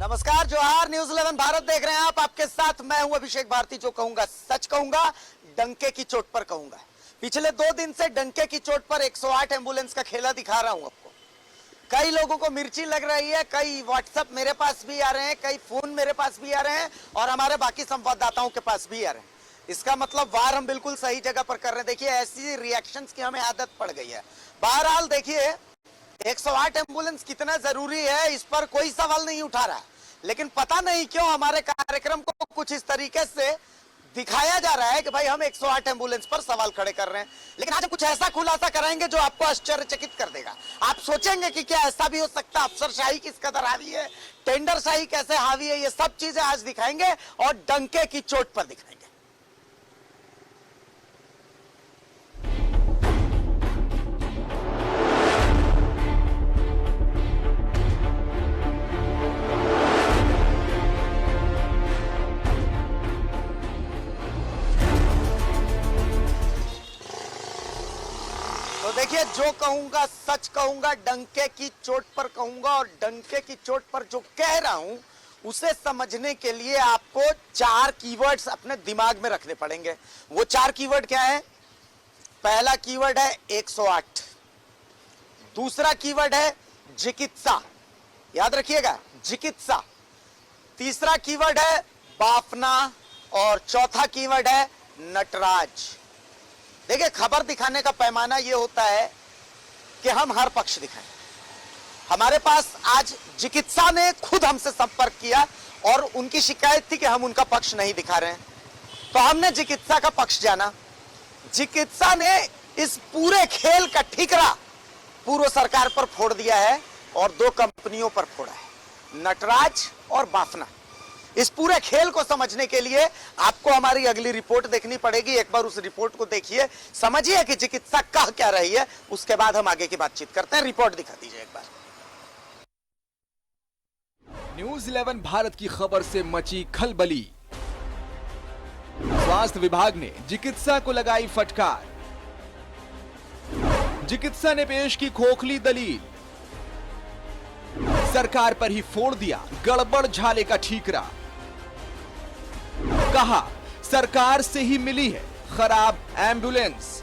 नमस्कार, जोहार। न्यूज 11 भारत देख रहे हैं आप। आपके साथ मैं हूं अभिषेक भारती। जो कहूंगा सच कहूंगा, डंके की चोट पर कहूंगा। पिछले 2 दिन से डंके की चोट पर 108 एम्बुलेंस का खेला दिखा रहा हूं आपको। कई लोगों को मिर्ची लग रही है, कई व्हाट्सएप मेरे पास भी आ रहे हैं, कई फोन मेरे पास भी आ रहे हैं और हमारे बाकी संवाददाताओं के पास भी आ रहे हैं। इसका मतलब वार हम बिल्कुल सही जगह पर कर रहे हैं। देखिए, ऐसी रिएक्शंस की हमें आदत पड़ गई है। बहरहाल देखिए, 108 एम्बुलेंस कितना जरूरी है, इस पर कोई सवाल नहीं उठा रहा है, लेकिन पता नहीं क्यों हमारे कार्यक्रम को कुछ इस तरीके से दिखाया जा रहा है कि भाई हम 108 एम्बुलेंस पर सवाल खड़े कर रहे हैं। लेकिन आज हम कुछ ऐसा खुलासा कराएंगे जो आपको आश्चर्यचकित कर देगा। आप सोचेंगे कि क्या ऐसा भी हो सकता है, अफसरशाही किस कदर हावी है, टेंडरशाही कैसे हावी है, ये सब चीजें आज दिखाएंगे और डंके की चोट पर दिखाएंगे। तो देखिए, जो कहूंगा सच कहूंगा, डंके की चोट पर कहूंगा। और डंके की चोट पर जो कह रहा हूं उसे समझने के लिए आपको 4 कीवर्ड्स अपने दिमाग में रखने पड़ेंगे। वो 4 कीवर्ड क्या है? पहला कीवर्ड है 108, दूसरा कीवर्ड है चिकित्सा, याद रखिएगा, चिकित्सा। तीसरा कीवर्ड है बाफना और चौथा कीवर्ड है नटराज। देखिए, खबर दिखाने का पैमाना यह होता है कि हम हर पक्ष दिखाएं। हमारे पास आज चिकित्सा ने खुद हमसे संपर्क किया और उनकी शिकायत थी कि हम उनका पक्ष नहीं दिखा रहे हैं, तो हमने चिकित्सा का पक्ष जाना। चिकित्सा ने इस पूरे खेल का ठिकरा पूर्व सरकार पर फोड़ दिया है और 2 कंपनियों पर फोड़ा है, नटराज और बाफना। इस पूरे खेल को समझने के लिए आपको हमारी अगली रिपोर्ट देखनी पड़ेगी। एक बार उस रिपोर्ट को देखिए, समझिए कि चिकित्सा कह क्या रही है, उसके बाद हम आगे की बातचीत करते हैं। रिपोर्ट दिखा दीजिए एक बार। न्यूज 11 भारत की खबर से मची खलबली। स्वास्थ्य विभाग ने चिकित्सा को लगाई फटकार। चिकित्सा ने पेश की खोखली दलील। सरकार पर ही फोड़ दिया गड़बड़ झाले का ठीकरा। कहा, सरकार से ही मिली है खराब एम्बुलेंस।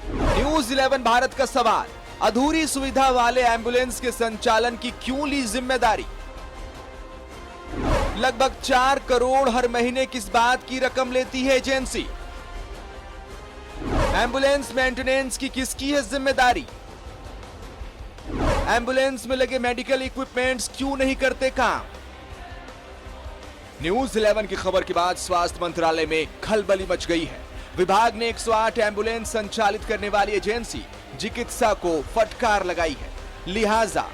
न्यूज 11 भारत का सवाल, अधूरी सुविधा वाले एम्बुलेंस के संचालन की क्यों ली जिम्मेदारी? लगभग 4 करोड़ हर महीने किस बात की रकम लेती है एजेंसी? एम्बुलेंस मेंटेनेंस की किसकी है जिम्मेदारी? एम्बुलेंस में लगे मेडिकल इक्विपमेंट्स क्यों नहीं करते काम? न्यूज 11 की खबर के बाद स्वास्थ्य मंत्रालय में खलबली मच गई है। विभाग ने 108 एम्बुलेंस संचालित करने वाली एजेंसी चिकित्सा को फटकार लगाई है। लिहाजा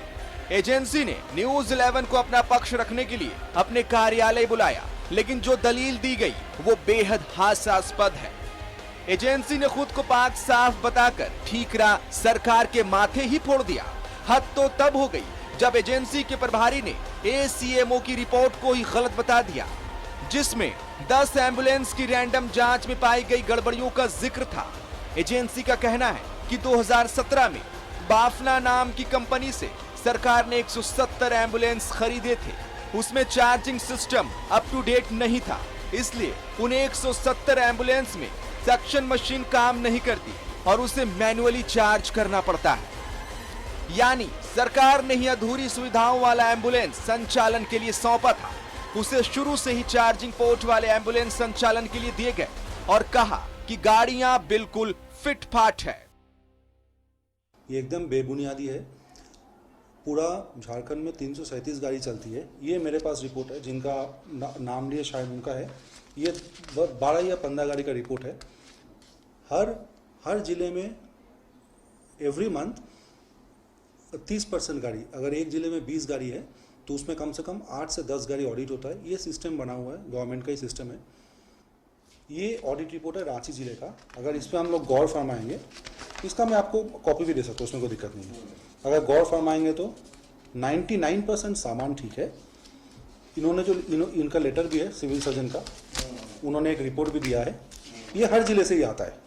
एजेंसी ने न्यूज 11 को अपना पक्ष रखने के लिए अपने कार्यालय बुलाया, लेकिन जो दलील दी गई वो बेहद हास्यास्पद है। एजेंसी ने खुद को पाक साफ बताकर ठीकरा सरकार के माथे ही फोड़ दिया। हद तो तब हो गई जब एजेंसी के प्रभारी ने एसीएमओ की रिपोर्ट को ही गलत बता दिया, जिसमें 10 एम्बुलेंस की रैंडम जांच में पाई गई गड़बड़ियों का जिक्र था। एजेंसी का कहना है कि 2017 में बाफना नाम की कंपनी से सरकार ने 170 एम्बुलेंस खरीदे थे। उसमें charging system up to date नहीं था, इसलिए उन 170 एम्बुलेंस में सक्शन मशीन काम नहीं करती और उसे मैन्युअली चार्ज करना पड़ता है। यानी सरकार ने ही अधूरी सुविधाओं वाला एम्बुलेंस संचालन के लिए सौंपा था। उसे शुरू से ही चार्जिंग पोर्ट वाले एम्बुलेंस संचालन के लिए दिए गए और कहा कि गाड़ियां बिल्कुल फिट फाट है। ये एकदम बेबुनियादी है। पूरा झारखंड में 337 गाड़ी चलती है। ये मेरे पास रिपोर्ट है, जिनका नाम लिया शायद उनका है। ये 12 या 15 गाड़ी का रिपोर्ट है। हर जिले में एवरी मंथ 30% गाड़ी, अगर एक जिले में 20 गाड़ी है तो उसमें कम से कम 8 से 10 गाड़ी ऑडिट होता है। ये सिस्टम बना हुआ है, गवर्नमेंट का ही सिस्टम है। ये ऑडिट रिपोर्ट है रांची जिले का। अगर इस पर हम लोग गौर फरमाएंगे, इसका मैं आपको कॉपी भी दे सकता हूँ, उसमें कोई दिक्कत नहीं है। अगर गौर फरमाएंगे तो 99% सामान ठीक है। इन्होंने जो इनका लेटर भी है सिविल सर्जन का, उन्होंने एक रिपोर्ट भी दिया है। ये हर जिले से ही आता है।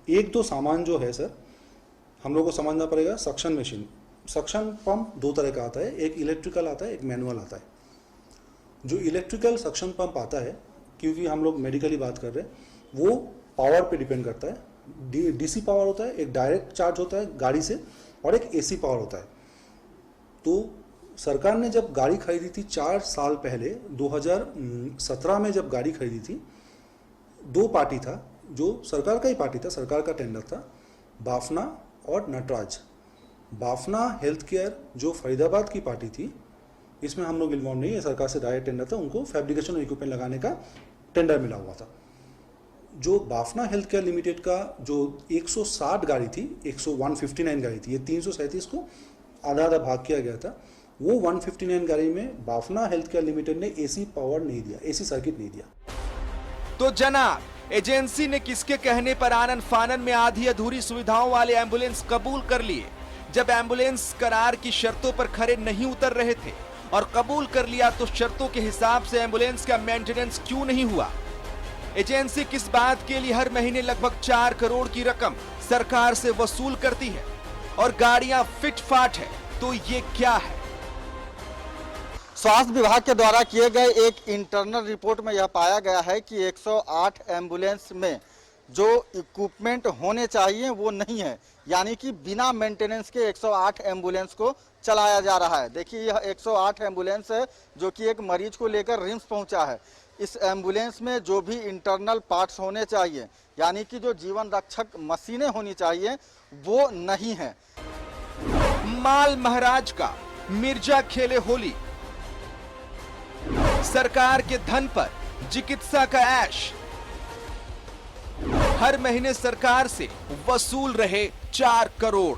एक दो सामान जो है सर, हम लोग को समझना पड़ेगा। सक्शन मशीन सक्शन पंप दो तरह का आता है, एक इलेक्ट्रिकल आता है, एक मैनुअल आता है। जो इलेक्ट्रिकल सक्शन पंप आता है, क्योंकि हम लोग मेडिकली बात कर रहे हैं, वो पावर पे डिपेंड करता है। डीसी पावर होता है, एक डायरेक्ट चार्ज होता है गाड़ी से, और एक एसी पावर होता है। तो सरकार ने जब गाड़ी खरीदी थी 4 साल पहले, 2017 में जब गाड़ी खरीदी थी, दो पार्टी था, जो सरकार का ही पार्टी था, सरकार का टेंडर था, बाफना और नटराज। बाफना हेल्थ केयर जो फरीदाबाद की पार्टी थी, इसमें हम लोग इन्वॉल्व नहीं है, सरकार से डायरेक्ट टेंडर था, उनको फैब्रिकेशन इक्विपमेंट लगाने का टेंडर मिला हुआ था। जो बाफना हेल्थ केयर लिमिटेड का जो 160 गाड़ी थी, 159 गाड़ी थी, ये 337 को आधा आधा भाग किया गया था। वो 159 गाड़ी में बाफना हेल्थ केयर लिमिटेड ने एसी पावर नहीं दिया, एसी सर्किट नहीं दिया। तो जनाब, एजेंसी ने किसके कहने पर आनन फानन में आधी अधूरी सुविधाओं वाले एम्बुलेंस कबूल कर लिए, जब एम्बुलेंस करार की शर्तों पर खरे नहीं उतर रहे थे, और कबूल कर लिया तो शर्तों के हिसाब से एम्बुलेंस का मेंटेनेंस क्यों नहीं हुआ? एजेंसी किस बात के लिए हर महीने लगभग 4 करोड़ की रकम सरकार से वसूल करती है, और गाड़ियां फिट फाट है, तो ये क्या है? स्वास्थ्य विभाग के द्वारा किए गए एक इंटरनल रिपोर्ट में यह पाया गया है कि 108 एम्बुलेंस में जो इक्विपमेंट होने चाहिए वो नहीं है, यानी कि बिना मेंटेनेंस के 108 एम्बुलेंस को चलाया जा रहा है। देखिए, यह 108 एम्बुलेंस है जो कि एक मरीज को लेकर रिम्स पहुंचा है। इस एम्बुलेंस में जो भी इंटरनल पार्ट्स होने चाहिए, यानी कि जो जीवन रक्षक मशीनें होनी चाहिए, वो नहीं है। माल महाराज का मिर्जा खेले होली, सरकार के धन पर चिकित्सा का ऐश, हर महीने सरकार से वसूल रहे 4 करोड़।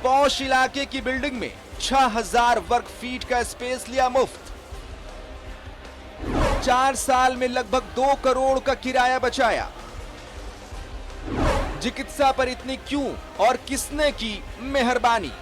पौष इलाके की बिल्डिंग में 6000 वर्ग फीट का स्पेस लिया मुफ्त, 4 साल में लगभग 2 करोड़ का किराया बचाया। चिकित्सा पर इतनी क्यों और किसने की मेहरबानी?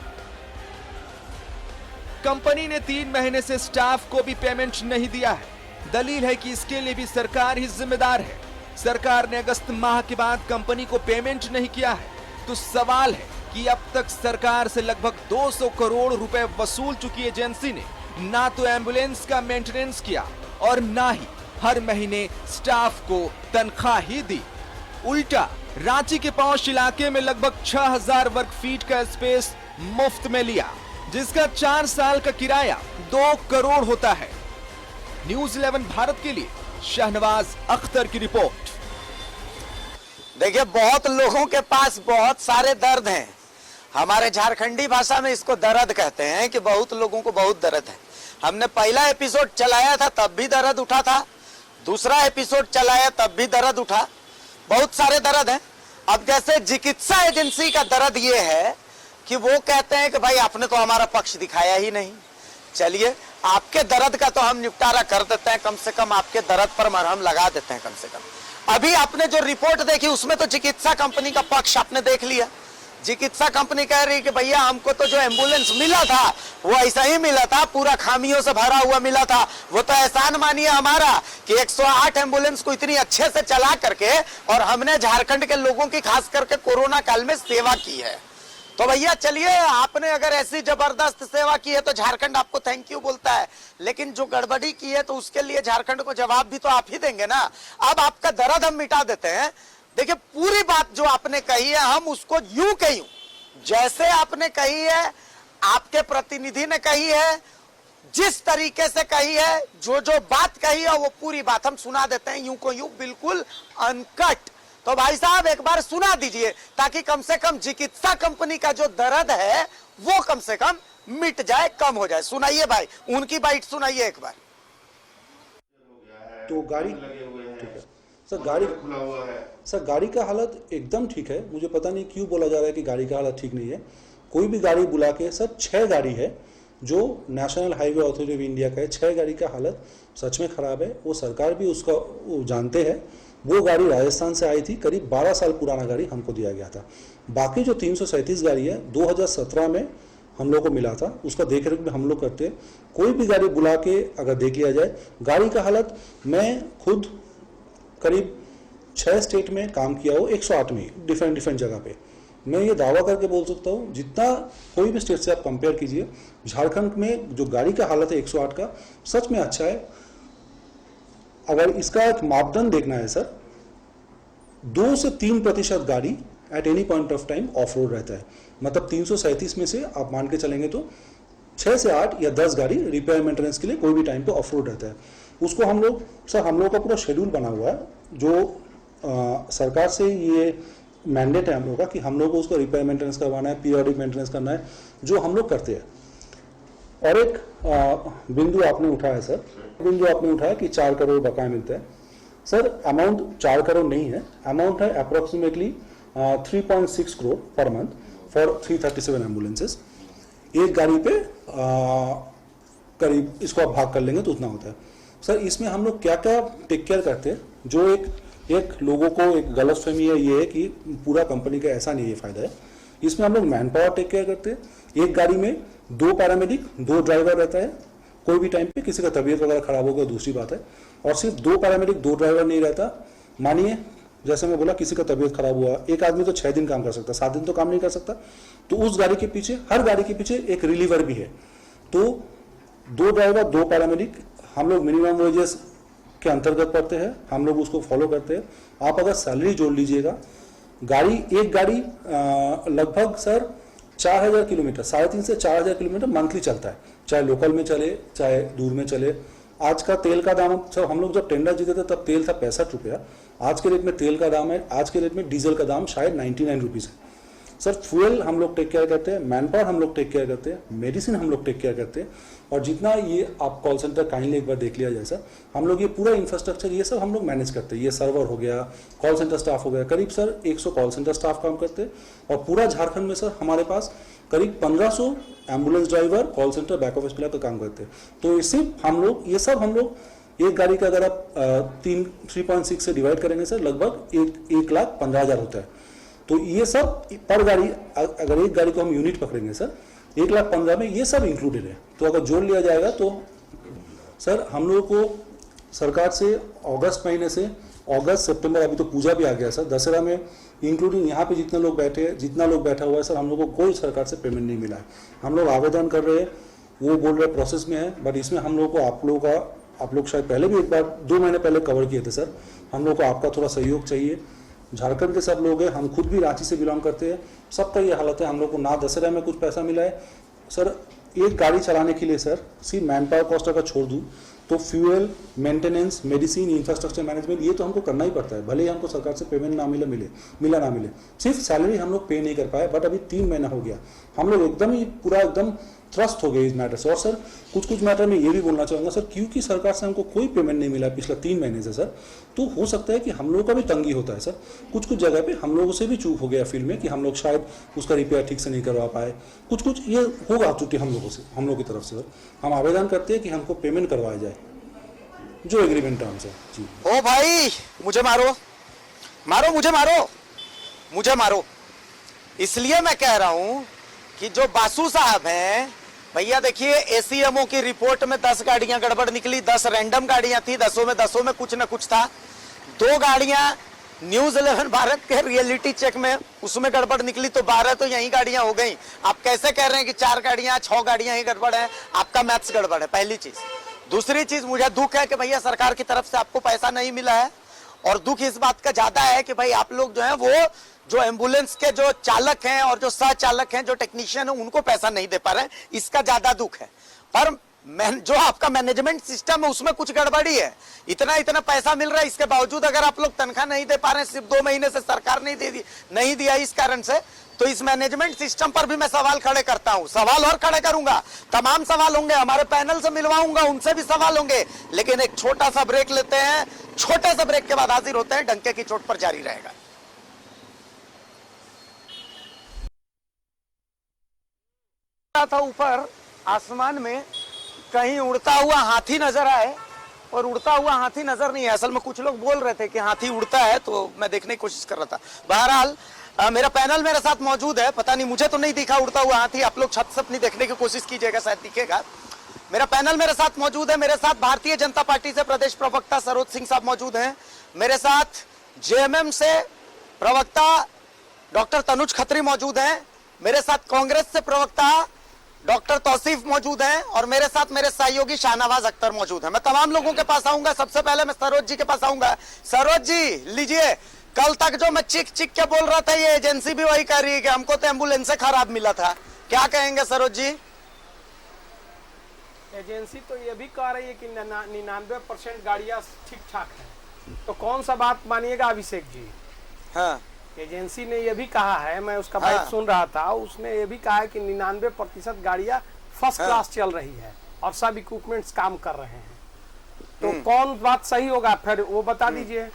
कंपनी ने 3 महीने से स्टाफ को भी पेमेंट नहीं दिया है। दलील है कि इसके लिए भी सरकार ही जिम्मेदार है। सरकार ने अगस्त माह के बाद कंपनी को पेमेंट नहीं किया है, तो सवाल है कि अब तक सरकार से लगभग 200 करोड़ रुपए वसूल चुकी एजेंसी ने ना तो एम्बुलेंस का मेंटेनेंस किया और ना ही हर महीने स्टाफ को तनख्वाह ही दी। उल्टा रांची के पौष इलाके में लगभग 6000 वर्ग फीट का स्पेस मुफ्त में लिया, जिसका 4 साल का किराया 2 करोड़ होता है। न्यूज़ 11 भारत के लिए शहनवाज अख्तर की रिपोर्ट। देखिए, बहुत लोगों के पास बहुत सारे दर्द हैं। हमारे झारखंडी भाषा में इसको दर्द कहते हैं कि बहुत लोगों को बहुत दर्द है। हमने पहला एपिसोड चलाया था तब भी दर्द उठा था, दूसरा एपिसोड चलाया तब भी दर्द उठा। बहुत सारे दर्द हैं। अब जैसे चिकित्सा एजेंसी का दर्द ये है कि वो कहते हैं कि भाई आपने तो हमारा पक्ष दिखाया ही नहीं। चलिए, आपके दर्द का तो हम निपटारा कर देते हैं, कम से कम आपके दर्द पर मरहम लगा देते हैं कम से कम। अभी आपने जो रिपोर्ट देखी उसमें तो चिकित्सा कंपनी का पक्ष आपने देख लिया। चिकित्सा कंपनी कह रही कि भैया हमको तो जो एम्बुलेंस मिला था वो ऐसा ही मिला था, पूरा खामियों से भरा हुआ मिला था। वो तो एहसान मानिए हमारा कि 108 एम्बुलेंस को इतनी अच्छे से चला करके और हमने झारखंड के लोगों की खास करके कोरोना काल में सेवा की है। तो भैया चलिए, आपने अगर ऐसी जबरदस्त सेवा की है तो झारखंड आपको थैंक यू बोलता है, लेकिन जो गड़बड़ी की है तो उसके लिए झारखंड को जवाब भी तो आप ही देंगे ना। अब आपका दर्द हम मिटा देते हैं। देखिए, पूरी बात जो आपने कही है हम उसको यूं कही, जैसे आपने कही है, आपके प्रतिनिधि ने कही है, जिस तरीके से कही है, जो जो बात कही है वो पूरी बात हम सुना देते हैं यूं को यूं, बिल्कुल अनकट। तो भाई साहब एक बार सुना दीजिए ताकि कम से कम चिकित्सा कंपनी का जो दर्द है वो कम से कम मिट जाए, कम हो जाए। सुनाइए भाई, उनकी बाइट सुनाइए एक बार। तो गाड़ी ठीक है सर, गाड़ी का हालत एकदम ठीक है। मुझे पता नहीं क्यों बोला जा रहा है कि गाड़ी का हालत ठीक नहीं है। कोई भी गाड़ी बुला के, सर 6 गाड़ी है जो national highway authority of India का है, 6 गाड़ी का हालत सच में खराब है। वो सरकार भी उसका वो जानते हैं। वो गाड़ी राजस्थान से आई थी, करीब 12 साल पुराना गाड़ी हमको दिया गया था। बाकी जो 337 गाड़ी है 2017 में हम लोग को मिला था, उसका देख रेख भी हम लोग करते हैं। कोई भी गाड़ी बुला के अगर देख लिया जाए, गाड़ी का हालत, मैं खुद करीब 6 स्टेट में काम किया हो, 108 में डिफरेंट जगह पे, मैं ये दावा करके बोल सकता हूँ, जितना कोई भी स्टेट से आप कंपेयर कीजिए, झारखंड में जो गाड़ी का हालत है 108 का, सच में अच्छा है। अगर इसका एक मापदंड देखना है सर, 2 से 3% गाड़ी at any point of time of road रहता है। मतलब 337 में से आप मान के चलेंगे तो 6 से 8 या 10 गाड़ी रिपेयर मेंटेनेंस के लिए कोई भी टाइम पे ऑफ रोड रहता है। उसको हम लोग सर, हम लोग का पूरा शेड्यूल बना हुआ है, जो सरकार से ये मैंडेट है हम लोग का कि हम लोग को उसको रिपेयर मेंटेनेंस करवाना है, पीरियोडिक मेंटेनेंस करना है, जो हम लोग करते हैं। और एक बिंदु आपने उठाया सर, बिंदु आपने उठाया कि 4 करोड़ बकाया मिलता है। सर अमाउंट 4 करोड़ नहीं है, अमाउंट है approximately 3.6 crore per month for 337 ambulances. एक गाड़ी पे करीब इसको आप भाग कर लेंगे तो उतना होता है। सर इसमें हम लोग क्या क्या टेक केयर करते हैं, जो एक लोगों को एक गलतफहमी है ये है कि पूरा कंपनी का ऐसा नहीं, ये फायदा है। इसमें हम लोग मैन पावर टेक केयर करते हैं। एक गाड़ी में 2 पैरामेडिक 2 ड्राइवर रहता है। कोई भी टाइम पे किसी का तबीयत वगैरह खराब हो गया दूसरी बात है। और सिर्फ 2 पैरामेडिक 2 ड्राइवर नहीं रहता। मानिए जैसे मैं बोला किसी का तबीयत खराब हुआ, एक आदमी तो 6 दिन काम कर सकता, 7 दिन तो काम नहीं कर सकता, तो उस गाड़ी के पीछे, हर गाड़ी के पीछे एक रिलीवर भी है। तो 2 ड्राइवर 2 पैरामेडिक हम लोग मिनिमम वेजेस के अंतर्गत पड़ते हैं, हम लोग उसको फॉलो करते हैं। आप अगर सैलरी जोड़ लीजिएगा, एक गाड़ी लगभग सर 4000 किलोमीटर, 3.5 से 4000 किलोमीटर मंथली चलता है, चाहे लोकल में चले चाहे दूर में चले। आज का तेल का दाम सर, हम लोग जब टेंडर जीते थे तब तेल था 65 रुपया, आज के रेट में तेल का दाम है, आज के रेट में डीजल का दाम शायद 99 रुपीज़ है। सर फ्यूल हम लोग टेक केयर करते हैं, मैन पावर हम लोग टेक केयर करते हैं, मेडिसिन हम लोग टेक केयर करते हैं। और जितना ये आप कॉल सेंटर काइंडली एक बार देख लिया जाए सर, हम लोग ये पूरा इंफ्रास्ट्रक्चर ये सब हम लोग मैनेज करते हैं। ये सर्वर हो गया, कॉल सेंटर स्टाफ हो गया, करीब सर 100 कॉल सेंटर स्टाफ काम करते हैं। और पूरा झारखंड में सर हमारे पास करीब 1500 ambulance driver call centre back office player का काम करते हैं। तो इससे हम लोग ये सब हम लोग एक गाड़ी का अगर आप 3.6 से डिवाइड करेंगे सर, लगभग 1,15,000 होता है। तो ये सब पर गाड़ी, अगर एक गाड़ी को हम यूनिट पकड़ेंगे सर, 1,15,000 में ये सब इंक्लूडेड है। तो अगर जोड़ लिया जाएगा तो सर हम लोगों को सरकार से अगस्त महीने से, अगस्त सितंबर, अभी तो पूजा भी आ गया सर, दशहरा में इंक्लूडिंग यहाँ पे जितना लोग बैठा हुआ है सर, हम लोग को कोई सरकार से पेमेंट नहीं मिला है। हम लोग आवेदन कर रहे हैं, वो बोल रहे प्रोसेस में है, बट इसमें हम लोग को आप लोग शायद पहले भी एक बार 2 महीने पहले कवर किए थे सर, हम लोग को आपका थोड़ा सहयोग चाहिए। झारखंड के सब लोग हैं, हम खुद भी रांची से बिलोंग करते हैं, सबका ये हालत है। हम लोग को ना दशहरा में कुछ पैसा मिला है सर। एक गाड़ी चलाने के लिए सर, सिर्फ मैन पावर कॉस्ट अगर छोड़ दूँ तो fuel, maintenance, medicine, infrastructure management, ये तो हमको करना ही पड़ता है। भले ही हमको सरकार से पेमेंट ना मिले, सिर्फ सैलरी हम लोग पे नहीं कर पाए। बट अभी 3 महीना हो गया, हम लोग एकदम ट्रस्ट हो गए इस मैटर से। और सर कुछ मैटर में ये भी बोलना चाहूँगा सर, क्योंकि सरकार से हमको कोई पेमेंट नहीं मिला पिछला 3 महीने से सर, तो हो सकता है कि हम लोगों का भी तंगी होता है सर। कुछ जगह पे हम लोगों से भी चूक हो गया फील्ड में, कि हम लोग शायद उसका रिपेयर ठीक से नहीं करवा पाए। कुछ ये होगा त्रुटि हम लोगों की तरफ से सर। हम आवेदन करते हैं कि हमको पेमेंट करवाया जाए जो एग्रीमेंट टर्म्स है जी। ओ भाई मुझे मारो, इसलिए मैं कह रहा हूं कि जो बासु साहब हैं, भैया देखिए एसीएमओ की रिपोर्ट में 10 गाड़ियां गड़बड़ निकली, 10 रैंडम गाड़ियां थी, 10 में कुछ ना कुछ था। 2 गाड़ियां न्यूज 11 भारत के रियलिटी चेक में उसमें गड़बड़ निकली, तो 12 तो यही गाड़ियां हो गई। आप कैसे कह रहे हैं कि 4 गाड़ियां 6 गाड़ियां ही गड़बड़ है? आपका मैथ्स गड़बड़ है, पहली चीज। दूसरी चीज, मुझे दुख है कि भैया सरकार की तरफ से आपको पैसा नहीं मिला है, और दुख इस बात का ज्यादा है कि भाई आप लोग जो है वो जो एम्बुलेंस के जो चालक हैं और जो सह चालक हैं, जो टेक्नीशियन है, उनको पैसा नहीं दे पा रहे हैं, इसका ज्यादा दुख है। पर जो आपका मैनेजमेंट सिस्टम है उसमें कुछ गड़बड़ी है। इतना पैसा मिल रहा है, इसके बावजूद अगर आप लोग तनख्वाह नहीं दे पा रहे हैं, सिर्फ 2 महीने से सरकार नहीं दिया इस कारण से, तो इस मैनेजमेंट सिस्टम पर भी मैं सवाल खड़े करता हूं। सवाल और खड़े करूंगा, तमाम सवाल होंगे, हमारे पैनल से मिलवाऊंगा, उनसे भी सवाल होंगे। लेकिन एक छोटा सा ब्रेक लेते हैं, छोटे से ब्रेक के बाद हाजिर होते हैं। डंके की चोट पर जारी रहेगा। था ऊपर आसमान में कहीं उड़ता हुआ हाथी नजर आए, और उड़ता हुआ हाथी नजर नहीं है। असल में कुछ लोग बोल रहे थे कि हाथी उड़ता है, तो मैं देखने की कोशिश कर रहा था। बहरहाल मेरा पैनल मेरे साथ मौजूद है, पता नहीं मुझे तो नहीं दिखा उड़ता हुआ हाथी, आप लोग छत से अपनी देखने की कोशिश कीजिएगा, शायद दिखेगा। मेरा पैनल मेरे साथ मौजूद है। मेरे साथ भारतीय जनता पार्टी से प्रदेश प्रवक्ता सरोज सिंह साहब मौजूद हैं, मेरे साथ जेएमएम से प्रवक्ता डॉक्टर तनुज खत्री मौजूद हैं, मेरे साथ कांग्रेस से प्रवक्ता डॉक्टर तौसीफ मौजूद हैं और मेरे साथ मेरे सहयोगी शाहनवाज अख्तर मौजूद हैं। मैं तमाम लोगों के पास आऊंगा। सबसे पहले मैं सरोज जी के पास आऊंगा। सरोज जी लीजिए, कल तक जो मैं चिक चिक के बोल रहा था, ये एजेंसी भी वही कह रही है कि हमको तो एम्बुलेंस खराब मिला था। क्या कहेंगे सरोज जी? एजेंसी तो ये भी कह रही है कि 99% गाड़ियां ठीक ठाक हैं, तो कौन सा बात मानिएगा अभिषेक जी? हाँ, एजेंसी ने ये भी कहा है, मैं उसका हाँ। बात सुन रहा था, उसने ये भी कहा है कि 99% गाड़ियां फर्स्ट हाँ। क्लास चल रही है और सब इक्विपमेंट्स काम कर रहे हैं। तो कौन बात सही होगा फिर वो बता दीजिए।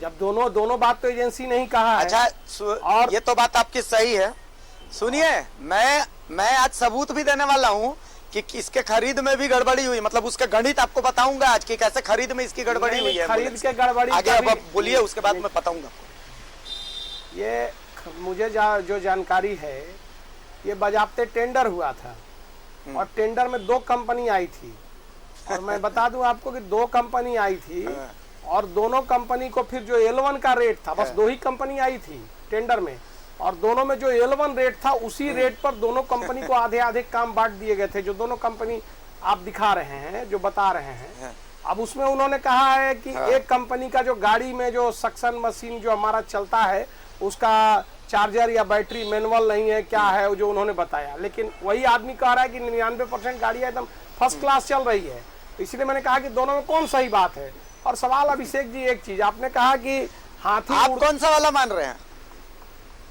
जब दोनों बात तो एजेंसी ने ही कहा है। अच्छा, और ये तो बात आपकी सही है। सुनिए, मैं आज सबूत भी देने वाला हूँ कि इसके खरीद में भी गड़बड़ी हुई। मतलब उसका गणित आपको बताऊंगा आज कि कैसे खरीद में इसकी गड़बड़ी हुई है। खरीद के गड़बड़ी आगे अब कभी- आप बोलिए, उसके बाद मैं बताऊंगा। ये मुझे जो जानकारी है, ये बजाबते टेंडर हुआ था और टेंडर में 2 कंपनी आई थी। और मैं बता दूं आपको कि 2 कंपनी आई थी और दोनों कंपनी को फिर जो L1 का रेट था, बस 2 ही कंपनी आई थी टेंडर में, और दोनों में जो L1 रेट था उसी रेट पर दोनों कंपनी को आधे आधे काम बांट दिए गए थे। जो दोनों कंपनी आप दिखा रहे हैं, जो बता रहे हैं, अब उसमें उन्होंने कहा है कि एक कंपनी का जो गाड़ी में जो सक्शन मशीन जो हमारा चलता है उसका चार्जर या बैटरी मैनुअल नहीं है, क्या है वो जो उन्होंने बताया। लेकिन वही आदमी कह रहा है कि 99% गाड़ियां एकदम फर्स्ट क्लास चल रही है। इसलिए मैंने कहा कि दोनों में कौन सही बात है। और सवाल अभिषेक जी, एक चीज आपने कहा कि हाथी आप कौन सा वाला मान रहे हैं?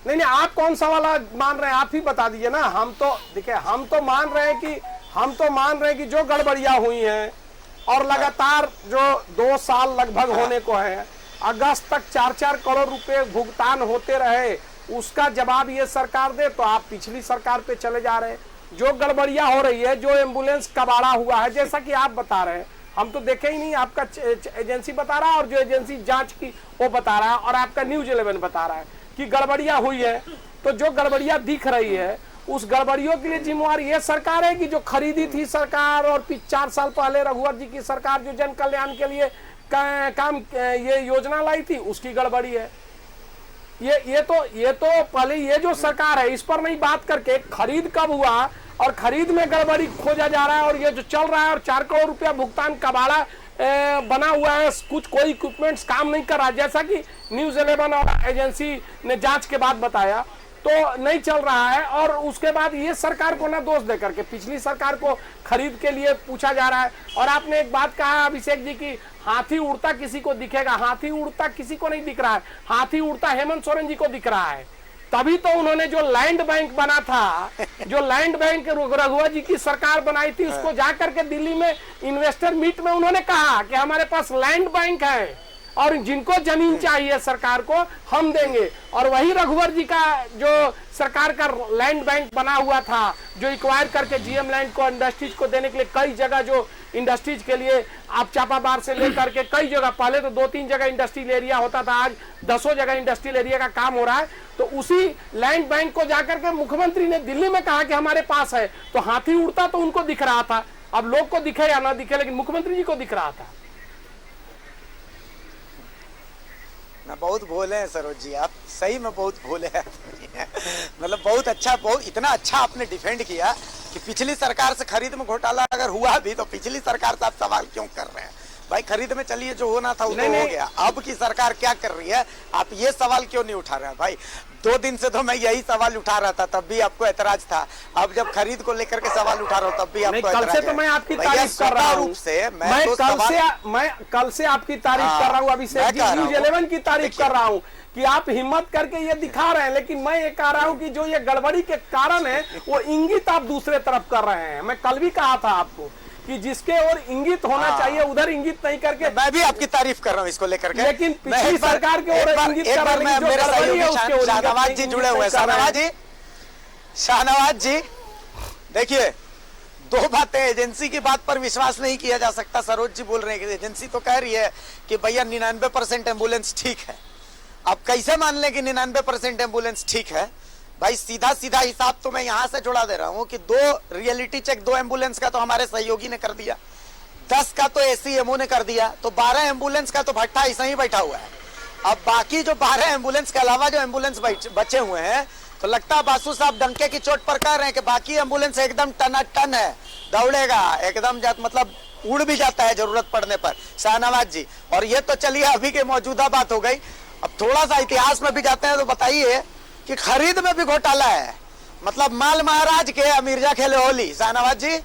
नहीं, आप कौन सा वाला मान रहे हैं, आप ही बता दीजिए ना। हम तो देखिए, हम तो मान रहे हैं कि जो गड़बड़ियां हुई हैं और लगातार जो 2 साल लगभग होने को है, अगस्त तक 4-4 करोड़ रुपए भुगतान होते रहे, उसका जवाब ये सरकार दे। तो आप पिछली सरकार पे चले जा रहे हैं। जो गड़बड़ियां हो रही है, जो एम्बुलेंस कबाड़ा हुआ है, जैसा कि आप बता रहे हैं, हम तो देखे ही नहीं, आपका एजेंसी बता रहा है और जो एजेंसी जांच की वो बता रहा है और आपका न्यूज़ 11 बता रहा है कि गड़बड़ियां हुई है। तो जो गड़बड़ियां दिख रही है, उस गड़बड़ियों के लिए जिम्मेवार ये सरकार है कि जो खरीदी थी सरकार, और 4 साल पहले रघुवर जी की सरकार जो जन कल्याण के लिए काम ये योजना लाई थी, उसकी गड़बड़ी है। ये तो पहले ये जो सरकार है, इस पर नहीं बात करके खरीद कब हुआ और खरीद में गड़बड़ी खोजा जा रहा है, और ये जो चल रहा है और 4 करोड़ रुपया भुगतान कबाड़ा बना हुआ है, कोई इक्विपमेंट्स काम नहीं कर रहा, जैसा कि न्यूज़ 11 और एजेंसी ने जांच के बाद बताया, तो नहीं चल रहा है। और उसके बाद ये सरकार को ना दोष दे करके पिछली सरकार को खरीद के लिए पूछा जा रहा है। और आपने एक बात कहा अभिषेक जी की हाथी उड़ता किसी को दिखेगा, हाथी उड़ता किसी को नहीं दिख रहा है, हाथी उड़ता हेमंत सोरेन जी को दिख रहा है। तभी तो उन्होंने जो लैंड बैंक बना था, जो लैंड बैंक रघुवर जी की सरकार बनाई थी, उसको जाकर के दिल्ली में इन्वेस्टर मीट में उन्होंने कहा कि हमारे पास लैंड बैंक है और जिनको जमीन चाहिए सरकार को हम देंगे। और वही रघुवर जी का जो सरकार का लैंड बैंक बना हुआ था, जो एक्वायर करके जीएम लैंड को इंडस्ट्रीज को देने के लिए कई जगह, जो इंडस्ट्रीज के लिए आप चापाबार से लेकर के कई जगह, पहले तो 2-3 जगह इंडस्ट्रियल एरिया होता था, आज 10 जगह इंडस्ट्रियल एरिया का काम हो रहा है। तो उसी लैंड बैंक को जाकर के मुख्यमंत्री ने दिल्ली में कहा कि हमारे पास है। तो हाथी उड़ता तो उनको दिख रहा था, अब लोग को दिखे या ना दिखे, लेकिन मुख्यमंत्री जी को दिख रहा था। ना बहुत भोले हैं सरोज जी, आप सही में बहुत भोले हैं। मतलब बहुत अच्छा, बहुत इतना अच्छा आपने डिफेंड किया कि पिछली सरकार से खरीद में घोटाला अगर हुआ भी तो पिछली सरकार से आप सवाल क्यों कर रहे हैं? भाई खरीद में चलिए, जो होना था वो तो हो गया। अब की सरकार क्या कर रही है, आप ये सवाल क्यों नहीं उठा रहे हैं? भाई 2 दिन से तो मैं यही सवाल उठा रहा था, तब भी आपको ऐतराज था। अब जब खरीद को लेकर के सवाल उठा रहा हूँ तब भी आपको कल से तो मैं आपकी तारीफ कर रहा हूँ, मैं कल से आपकी तारीफ कर रहा हूँ अभिषेक जी, न्यूज़ 11 की तारीफ कर रहा हूँ कि आप हिम्मत करके ये दिखा रहे हैं। लेकिन मैं ये कह रहा हूँ कि जो ये गड़बड़ी के कारण है वो इंगित आप दूसरे तरफ कर रहे हैं। मैं कल भी कहा था आपको कि जिसके और इंगित होना चाहिए उधर इंगित नहीं करके। मैं भी आपकी तारीफ कर रहा हूँ इसको लेकर के, लेकिन पिछली सरकार के और इंगित कर रहे हैं। मेरे सहयोगी शाहनवाज जी जुड़े हुए हैं। शाहनवाज जी देखिए, 2 बातें। एजेंसी की बात पर विश्वास नहीं किया जा सकता। सरोज जी बोल रहे हैं कि एजेंसी तो कह रही है कि भैया 99% एम्बुलेंस ठीक है। अब कैसे मान लें कि 99% एम्बुलेंस ठीक है? भाई सीधा सीधा हिसाब तो मैं यहां से जुड़ा दे रहा हूं कि 2 रियलिटी चेक 2 एम्बुलेंस का तो हमारे सहयोगी ने कर दिया, 10 का तो एसीएमओ ने कर दिया, तो 12 एम्बुलेंस का तो भट्टा ऐसा ही बैठा हुआ है। अब बाकी जो 12 एम्बुलेंस के अलावा जो एम्बुलेंस बचे हुए हैं, तो लगता है बासु साहब डंके की चोट पर कह रहे हैं कि बाकी एम्बुलेंस एकदम टनाटन है, दौड़ेगा एकदम, मतलब उड़ भी जाता है जरूरत पड़ने पर। शाहनवाज जी, और ये तो चलिए अभी की मौजूदा बात हो गई, अब थोड़ा सा इतिहास में भी जाते हैं, तो बताइए कि खरीद में भी घोटाला है, मतलब माल महाराज के मिर्जा खेले होली। शाहनवाज जी,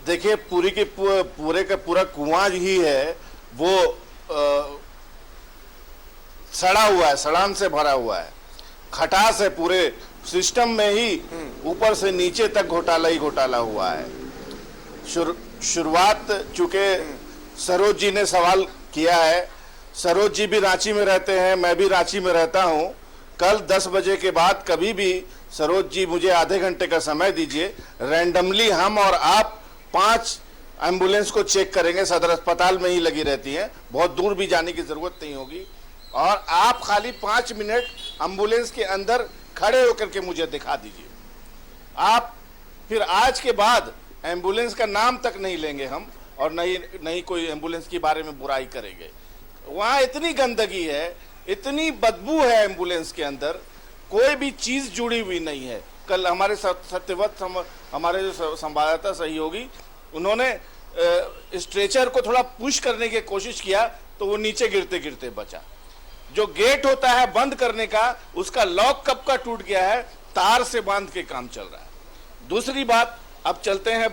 देखिए पूरी की पूरे का पूरा कुआं ही है वो सड़ा हुआ है, सड़ान से भरा हुआ है, खटास है, पूरे सिस्टम में ही ऊपर से नीचे तक घोटाला ही घोटाला हुआ है। शुरुआत चूंकि सरोज जी ने सवाल किया है, सरोज जी भी रांची में रहते हैं, मैं भी रांची में रहता हूं। कल 10 बजे के बाद कभी भी सरोज जी मुझे आधे घंटे का समय दीजिए, रैंडमली हम और आप 5 एम्बुलेंस को चेक करेंगे, सदर अस्पताल में ही लगी रहती हैं, बहुत दूर भी जाने की जरूरत नहीं होगी, और आप खाली 5 मिनट एम्बुलेंस के अंदर खड़े होकर के मुझे दिखा दीजिए। आप फिर आज के बाद एम्बुलेंस का नाम तक नहीं लेंगे हम, और नहीं कोई एम्बुलेंस के बारे में बुराई करेंगे। वहां इतनी गंदगी है, इतनी बदबू है एम्बुलेंस के अंदर, कोई भी चीज जुड़ी हुई नहीं है। कल हमारे सत्यवत हमारे जो संवाददाता सहयोगी, उन्होंने स्ट्रेचर को थोड़ा पुश करने की कोशिश किया तो वो नीचे गिरते गिरते बचा। जो गेट होता है बंद करने का, उसका लॉक कब का टूट गया है, तार से बांध के काम चल रहा है। दूसरी बात, अब चलते हैं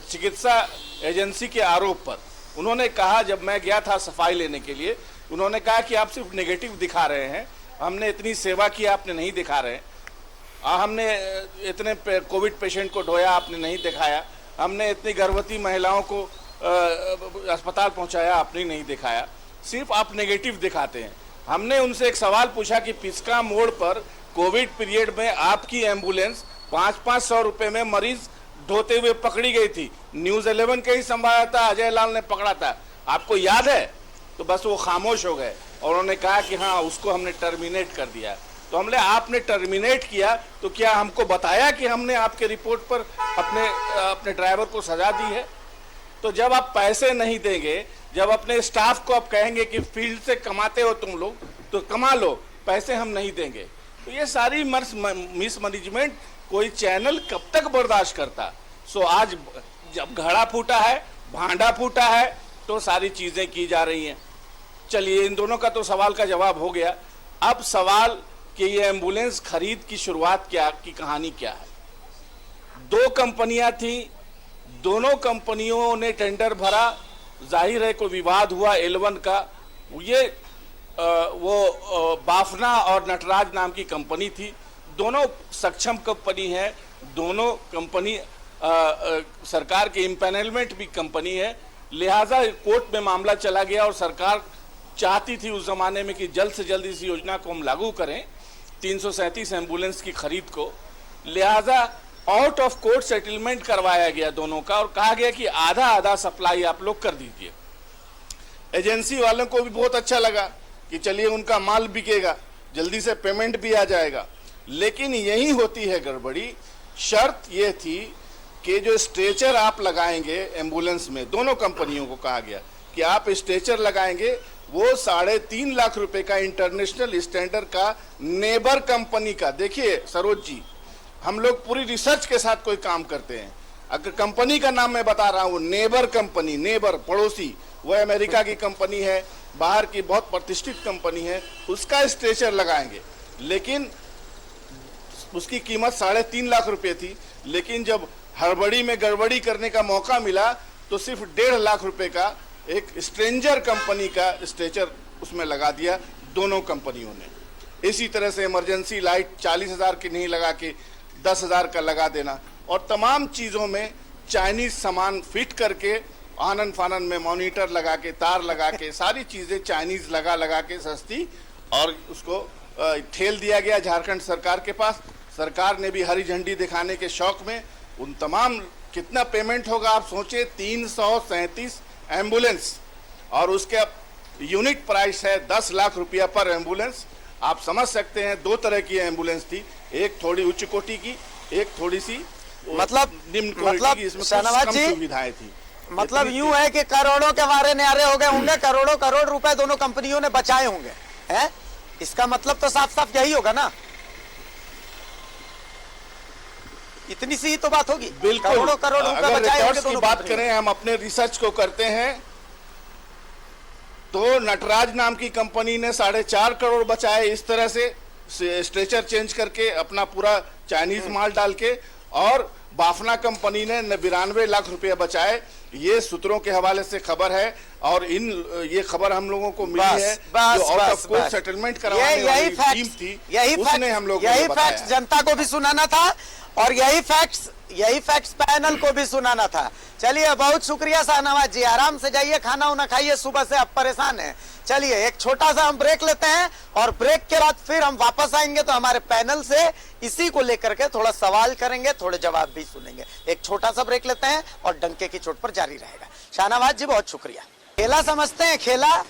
चिकित्सा एजेंसी के आरोप पर। उन्होंने कहा, जब मैं गया था सफाई लेने के लिए, उन्होंने कहा कि आप सिर्फ नेगेटिव दिखा रहे हैं, हमने इतनी सेवा की आपने नहीं दिखा रहे, हमने इतने कोविड पेशेंट को ढोया आपने नहीं दिखाया, हमने इतनी गर्भवती महिलाओं को अस्पताल पहुंचाया आपने नहीं दिखाया, सिर्फ आप नेगेटिव दिखाते हैं। हमने उनसे एक सवाल पूछा कि पिस्का मोड़ पर कोविड पीरियड में आपकी एम्बुलेंस 500-500 रुपए में मरीज ढोते हुए पकड़ी गई थी, न्यूज 11 के ही संवाददाता अजय लाल ने पकड़ा था, आपको याद है? तो बस वो खामोश हो गए और उन्होंने कहा कि हाँ उसको हमने टर्मिनेट कर दिया। तो हमने आपने टर्मिनेट किया तो क्या हमको बताया कि हमने आपके रिपोर्ट पर अपने ड्राइवर को सजा दी है? तो जब आप पैसे नहीं देंगे, जब अपने स्टाफ को आप कहेंगे कि फील्ड से कमाते हो तुम लोग तो कमा लो, पैसे हम नहीं देंगे, तो ये सारी मिसमैनेजमेंट कोई चैनल कब तक बर्दाश्त करता? सो आज जब घड़ा फूटा है, भांडा फूटा है, तो सारी चीजें की जा रही हैं। चलिए, इन दोनों का तो सवाल का जवाब हो गया। अब सवाल कि ये एम्बुलेंस खरीद की शुरुआत की कहानी क्या है? 2 कंपनियां थी, दोनों कंपनियों ने टेंडर भरा, जाहिर है कोई विवाद हुआ L1 का। ये बाफना और नटराज नाम की कंपनी थी, दोनों सक्षम कंपनी है, दोनों कंपनी सरकार के इम्पैनलमेंट भी कंपनी है, लिहाजा कोर्ट में मामला चला गया और सरकार चाहती थी उस जमाने में कि जल्द से जल्द इस योजना को हम लागू करें, 337 एम्बुलेंस की खरीद को। लिहाजा आउट ऑफ कोर्ट सेटलमेंट करवाया गया दोनों का और कहा गया कि आधा आधा सप्लाई आप लोग कर दीजिए। एजेंसी वालों को भी बहुत अच्छा लगा कि चलिए उनका माल बिकेगा, जल्दी से पेमेंट भी आ जाएगा। लेकिन यही होती है गड़बड़ी। शर्त यह थी कि जो स्ट्रेचर आप लगाएंगे एम्बुलेंस में, दोनों कंपनियों को कहा गया कि आप स्ट्रेचर लगाएंगे, वो 3.5 लाख रुपए का इंटरनेशनल स्टैंडर्ड का नेबर कंपनी का। देखिए सरोज जी, हम लोग पूरी रिसर्च के साथ कोई काम करते हैं। अगर कंपनी का नाम मैं बता रहा हूं, नेबर कंपनी, नेबर पड़ोसी, वो अमेरिका की कंपनी है, बाहर की बहुत प्रतिष्ठित कंपनी है, उसका स्ट्रेचर लगाएंगे। लेकिन उसकी कीमत 3.5 लाख रुपए थी, लेकिन जब हड़बड़ी में गड़बड़ी करने का मौका मिला तो सिर्फ 1.5 लाख रुपए का एक स्ट्रेंजर कंपनी का स्ट्रेचर उसमें लगा दिया दोनों कंपनियों ने। इसी तरह से इमरजेंसी लाइट 40,000 की नहीं लगा के 10,000 का लगा देना, और तमाम चीज़ों में चाइनीज सामान फिट करके, आनन फानन में मॉनिटर लगा के, तार लगा के, सारी चीज़ें चाइनीज लगा के सस्ती, और उसको ठेल दिया गया झारखंड सरकार के पास। सरकार ने भी हरी झंडी दिखाने के शौक में उन तमाम, कितना पेमेंट होगा आप सोचिए, 337 एम्बुलेंस, और उसके यूनिट प्राइस है 10 लाख रुपया पर एम्बुलेंस। आप समझ सकते हैं 2 तरह की एम्बुलेंस थी, एक थोड़ी उच्च कोटि की, एक थोड़ी सी मतलब निम्न कोटि की, इसमें कम सुविधाएं थी। मतलब यूं है कि करोड़ों के वारे न्यारे हो गए होंगे, करोड़ों करोड़ रुपए दोनों कंपनियों ने बचाए होंगे, हैं? इसका मतलब तो साफ साफ यही होगा ना, इतनी सी ही तो बात होगी। बिल्कुल। करोड़ों करोड़ रुपए अगर बचाए होंगे रिकॉर्ड्स की दोनों बात कंपनियों ने। करें, हम अपने रिसर्च को करते हैं तो नटराज नाम की कंपनी ने 4.5 करोड़ बचाए इस तरह से स्ट्रेचर चेंज करके, अपना पूरा चाइनीज माल डाल के, और बाफना कंपनी ने 92 लाख रुपए बचाए। ये सूत्रों के हवाले से खबर है, और ये खबर हम लोगों को मिली है जो आउट ऑफ कोर्ट सेटलमेंट करवाने वाली टीम थी, उसने हम लोगों को बताया। फैक्ट्स जनता को भी सुनाना था और यही फैक्ट्स पैनल को भी सुनाना था। चलिए, बहुत शुक्रिया शाहनवाज जी, आराम से जाइए, खाना उना खाइए, सुबह से आप परेशान हैं। चलिए एक छोटा सा हम ब्रेक लेते हैं और ब्रेक के बाद फिर हम वापस आएंगे तो हमारे पैनल से इसी को लेकर के थोड़ा सवाल करेंगे, थोड़े जवाब भी सुनेंगे। एक छोटा सा ब्रेक लेते हैं और डंके की चोट पर जारी रहेगा। शाहनवाज जी बहुत शुक्रिया। खेला समझते हैं, खेला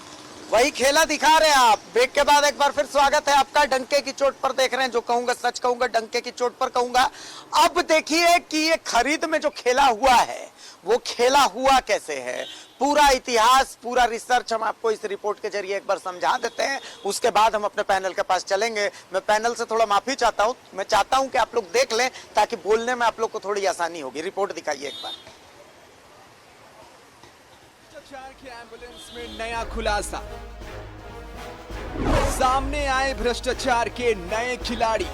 वही खेला दिखा रहे हैं आप। ब्रेक के बाद एक बार फिर स्वागत है आपका। डंके की चोट पर देख रहे हैं, जो कहूंगा सच कहूंगा, डंके की चोट पर कहूंगा। अब देखिए कि ये खरीद में जो खेला हुआ है वो खेला हुआ कैसे है, पूरा इतिहास, पूरा रिसर्च हम आपको इस रिपोर्ट के जरिए एक बार समझा देते हैं। उसके बाद हम अपने पैनल के पास चलेंगे। मैं पैनल से थोड़ा माफी चाहता हूं, मैं चाहता हूं कि आप लोग देख लें ताकि बोलने में आप लोग को थोड़ी आसानी होगी। रिपोर्ट दिखाइए एक बार। के एम्बुलेंस में नया खुलासा, सामने आए भ्रष्टाचार के नए खिलाड़ी।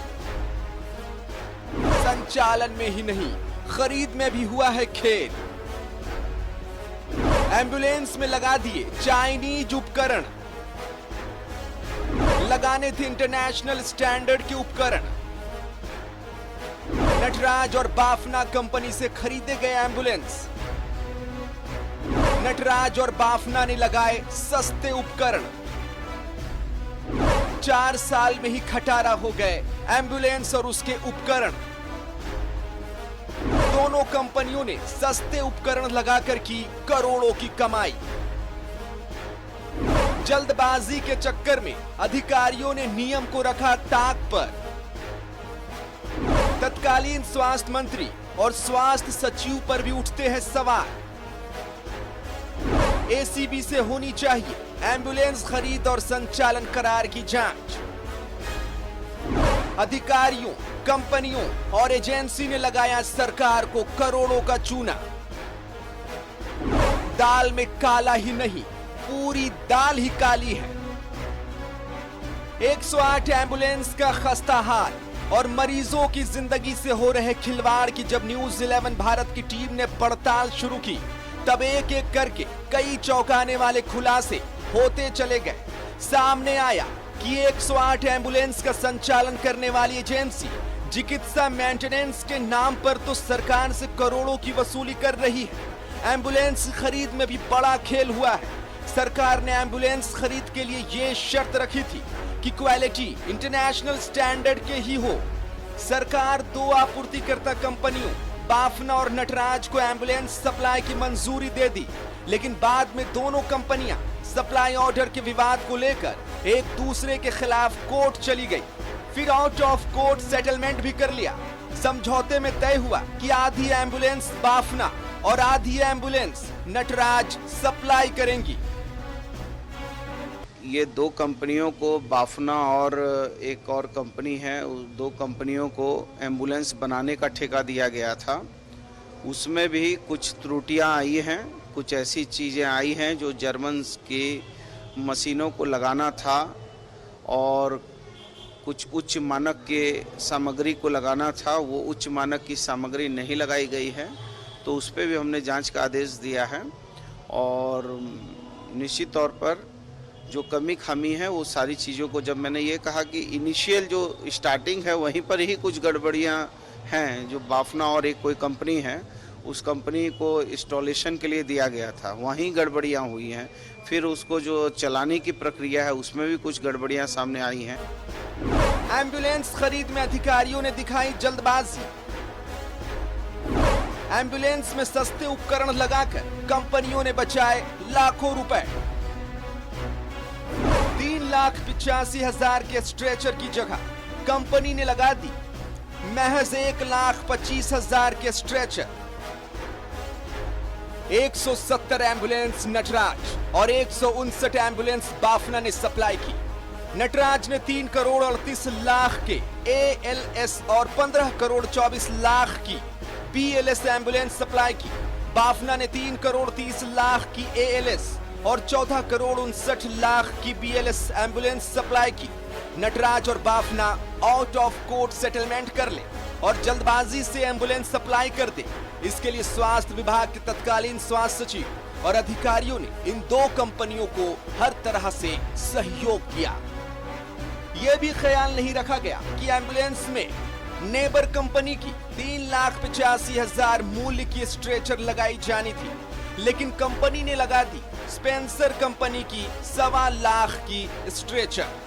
संचालन में ही नहीं, खरीद में भी हुआ है खेल। एम्बुलेंस में लगा दिए चाइनीज उपकरण, लगाने थे इंटरनेशनल स्टैंडर्ड के उपकरण। नटराज और बाफना कंपनी से खरीदे गए एम्बुलेंस, नटराज और बाफना ने लगाए सस्ते उपकरण। 4 साल में ही खटारा हो गए एम्बुलेंस और उसके उपकरण। दोनों कंपनियों ने सस्ते उपकरण लगाकर की करोड़ों की कमाई। जल्दबाजी के चक्कर में अधिकारियों ने नियम को रखा ताक पर। तत्कालीन स्वास्थ्य मंत्री और स्वास्थ्य सचिव पर भी उठते हैं सवाल। एसीबी से होनी चाहिए एम्बुलेंस खरीद और संचालन करार की जांच। अधिकारियों, कंपनियों और एजेंसी ने लगाया सरकार को करोड़ों का चूना। दाल में काला ही नहीं, पूरी दाल ही काली है। 108 एम्बुलेंस का खस्ता हाल और मरीजों की जिंदगी से हो रहे खिलवाड़ की जब न्यूज 11 भारत की टीम ने पड़ताल शुरू की, तब एक एक करके कई चौंकाने वाले खुलासे होते चले गए। सामने आया कि 108 एम्बुलेंस का संचालन करने वाली एजेंसी चिकित्सा मेंटेनेंस के नाम पर तो सरकार से करोड़ों की वसूली कर रही है। एम्बुलेंस खरीद में भी बड़ा खेल हुआ है। सरकार ने एम्बुलेंस खरीद के लिए ये शर्त रखी थी कि क्वालिटी इंटरनेशनल स्टैंडर्ड के ही हो। सरकार 2 आपूर्तिकर्ता कंपनियों बाफना और नटराज को एम्बुलेंस सप्लाई की मंजूरी दे दी, लेकिन बाद में दोनों कंपनियां सप्लाई ऑर्डर के विवाद को लेकर एक दूसरे के खिलाफ कोर्ट चली गई। फिर आउट ऑफ कोर्ट सेटलमेंट भी कर लिया। समझौते में तय हुआ कि आधी एम्बुलेंस बाफना और आधी एम्बुलेंस नटराज सप्लाई करेंगी। ये 2 कंपनियों को, बाफना और एक और कंपनी है, उस 2 कंपनियों को एम्बुलेंस बनाने का ठेका दिया गया था। उसमें भी कुछ त्रुटियां आई हैं, कुछ ऐसी चीज़ें आई हैं जो जर्मन की मशीनों को लगाना था और कुछ उच्च मानक के सामग्री को लगाना था, वो उच्च मानक की सामग्री नहीं लगाई गई है। तो उस पर भी हमने जांच का आदेश दिया है और निश्चित तौर पर जो कमी खामी है वो सारी चीज़ों को, जब मैंने ये कहा कि इनिशियल जो स्टार्टिंग है वहीं पर ही कुछ गड़बड़ियां हैं, जो बाफना और एक कोई कंपनी है, उस कंपनी को इंस्टॉलेशन के लिए दिया गया था, वहीं गड़बड़ियां हुई हैं। फिर उसको जो चलाने की प्रक्रिया है उसमें भी कुछ गड़बड़ियां सामने आई हैं। एम्बुलेंस खरीद में अधिकारियों ने दिखाई जल्दबाजी। एम्बुलेंस में सस्ते उपकरण लगाकर कंपनियों ने बचाए लाखों रुपए। 3,85,000 के स्ट्रेचर की जगह कंपनी ने लगा दी महज 1,25,000 के स्ट्रेचर। 170 एम्बुलेंस नटराज और 159 एम्बुलेंस बाफना ने सप्लाई की। नटराज ने 3 करोड़ 38 लाख के ALS और 15 करोड़ 24 लाख की BLS एम्बुलेंस सप्लाई की। बाफना ने 3 करोड़ 30 लाख की ALS और 14 करोड़ 59 लाख की BLS एम्बुलेंस सप्लाई की। नटराज और Bafna out of court settlement कर ले और जल्दबाजी से एम्बुलेंस सप्लाई कर दे, इसके लिए स्वास्थ्य विभाग के तत्कालीन स्वास्थ्य सचिव और अधिकारियों ने इन 2 कंपनियों को हर तरह से सहयोग किया। यह भी ख्याल नहीं रखा गया कि एम्बुलेंस में नेबर कंपनी की 3,85,000 मूल्य की स्ट्रेचर लगाई जानी थी, लेकिन कंपनी ने लगा दी स्पेंसर कंपनी की 1.25 लाख की स्ट्रेचर।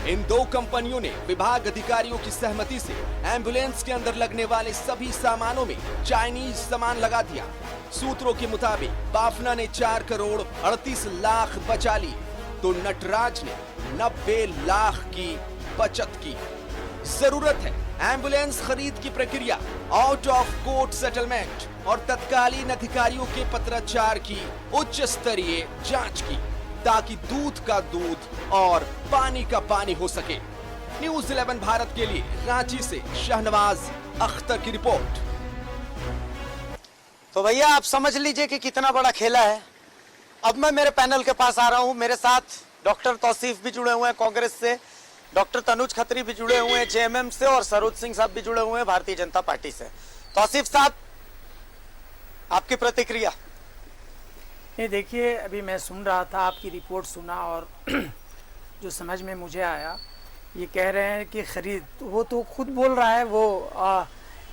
इन 2 कंपनियों ने विभाग अधिकारियों की सहमति से एम्बुलेंस के अंदर लगने वाले सभी सामानों में चाइनीज सामान लगा दिया। सूत्रों के मुताबिक बाफना ने 4 करोड़ 38 लाख बचा लिए तो नटराज ने 90 लाख की बचत की। जरूरत है एम्बुलेंस खरीद की प्रक्रिया, आउट ऑफ कोर्ट सेटलमेंट और तत्कालीन अधिकारियों के पत्राचार की उच्च स्तरीय जांच की, ताकि दूध का दूध और पानी का पानी हो सके। न्यूज़ 11 भारत के लिए रांची से शहनवाज अख्तर की रिपोर्ट। तो भैया आप समझ लीजिए कि कितना बड़ा खेला है। अब मैं मेरे पैनल के पास आ रहा हूं। मेरे साथ डॉक्टर तौसीफ भी जुड़े हुए हैं कांग्रेस से, डॉक्टर तनुज खत्री भी जुड़े हुए हैं JMM से और सरोज सिंह साहब भी जुड़े हुए हैं भारतीय जनता पार्टी से। तौसीफ साहब, आपकी प्रतिक्रिया। नहीं, देखिए, अभी मैं सुन रहा था, आपकी रिपोर्ट सुना और जो समझ में मुझे आया, ये कह रहे हैं कि खरीद, वो तो खुद बोल रहा है, वो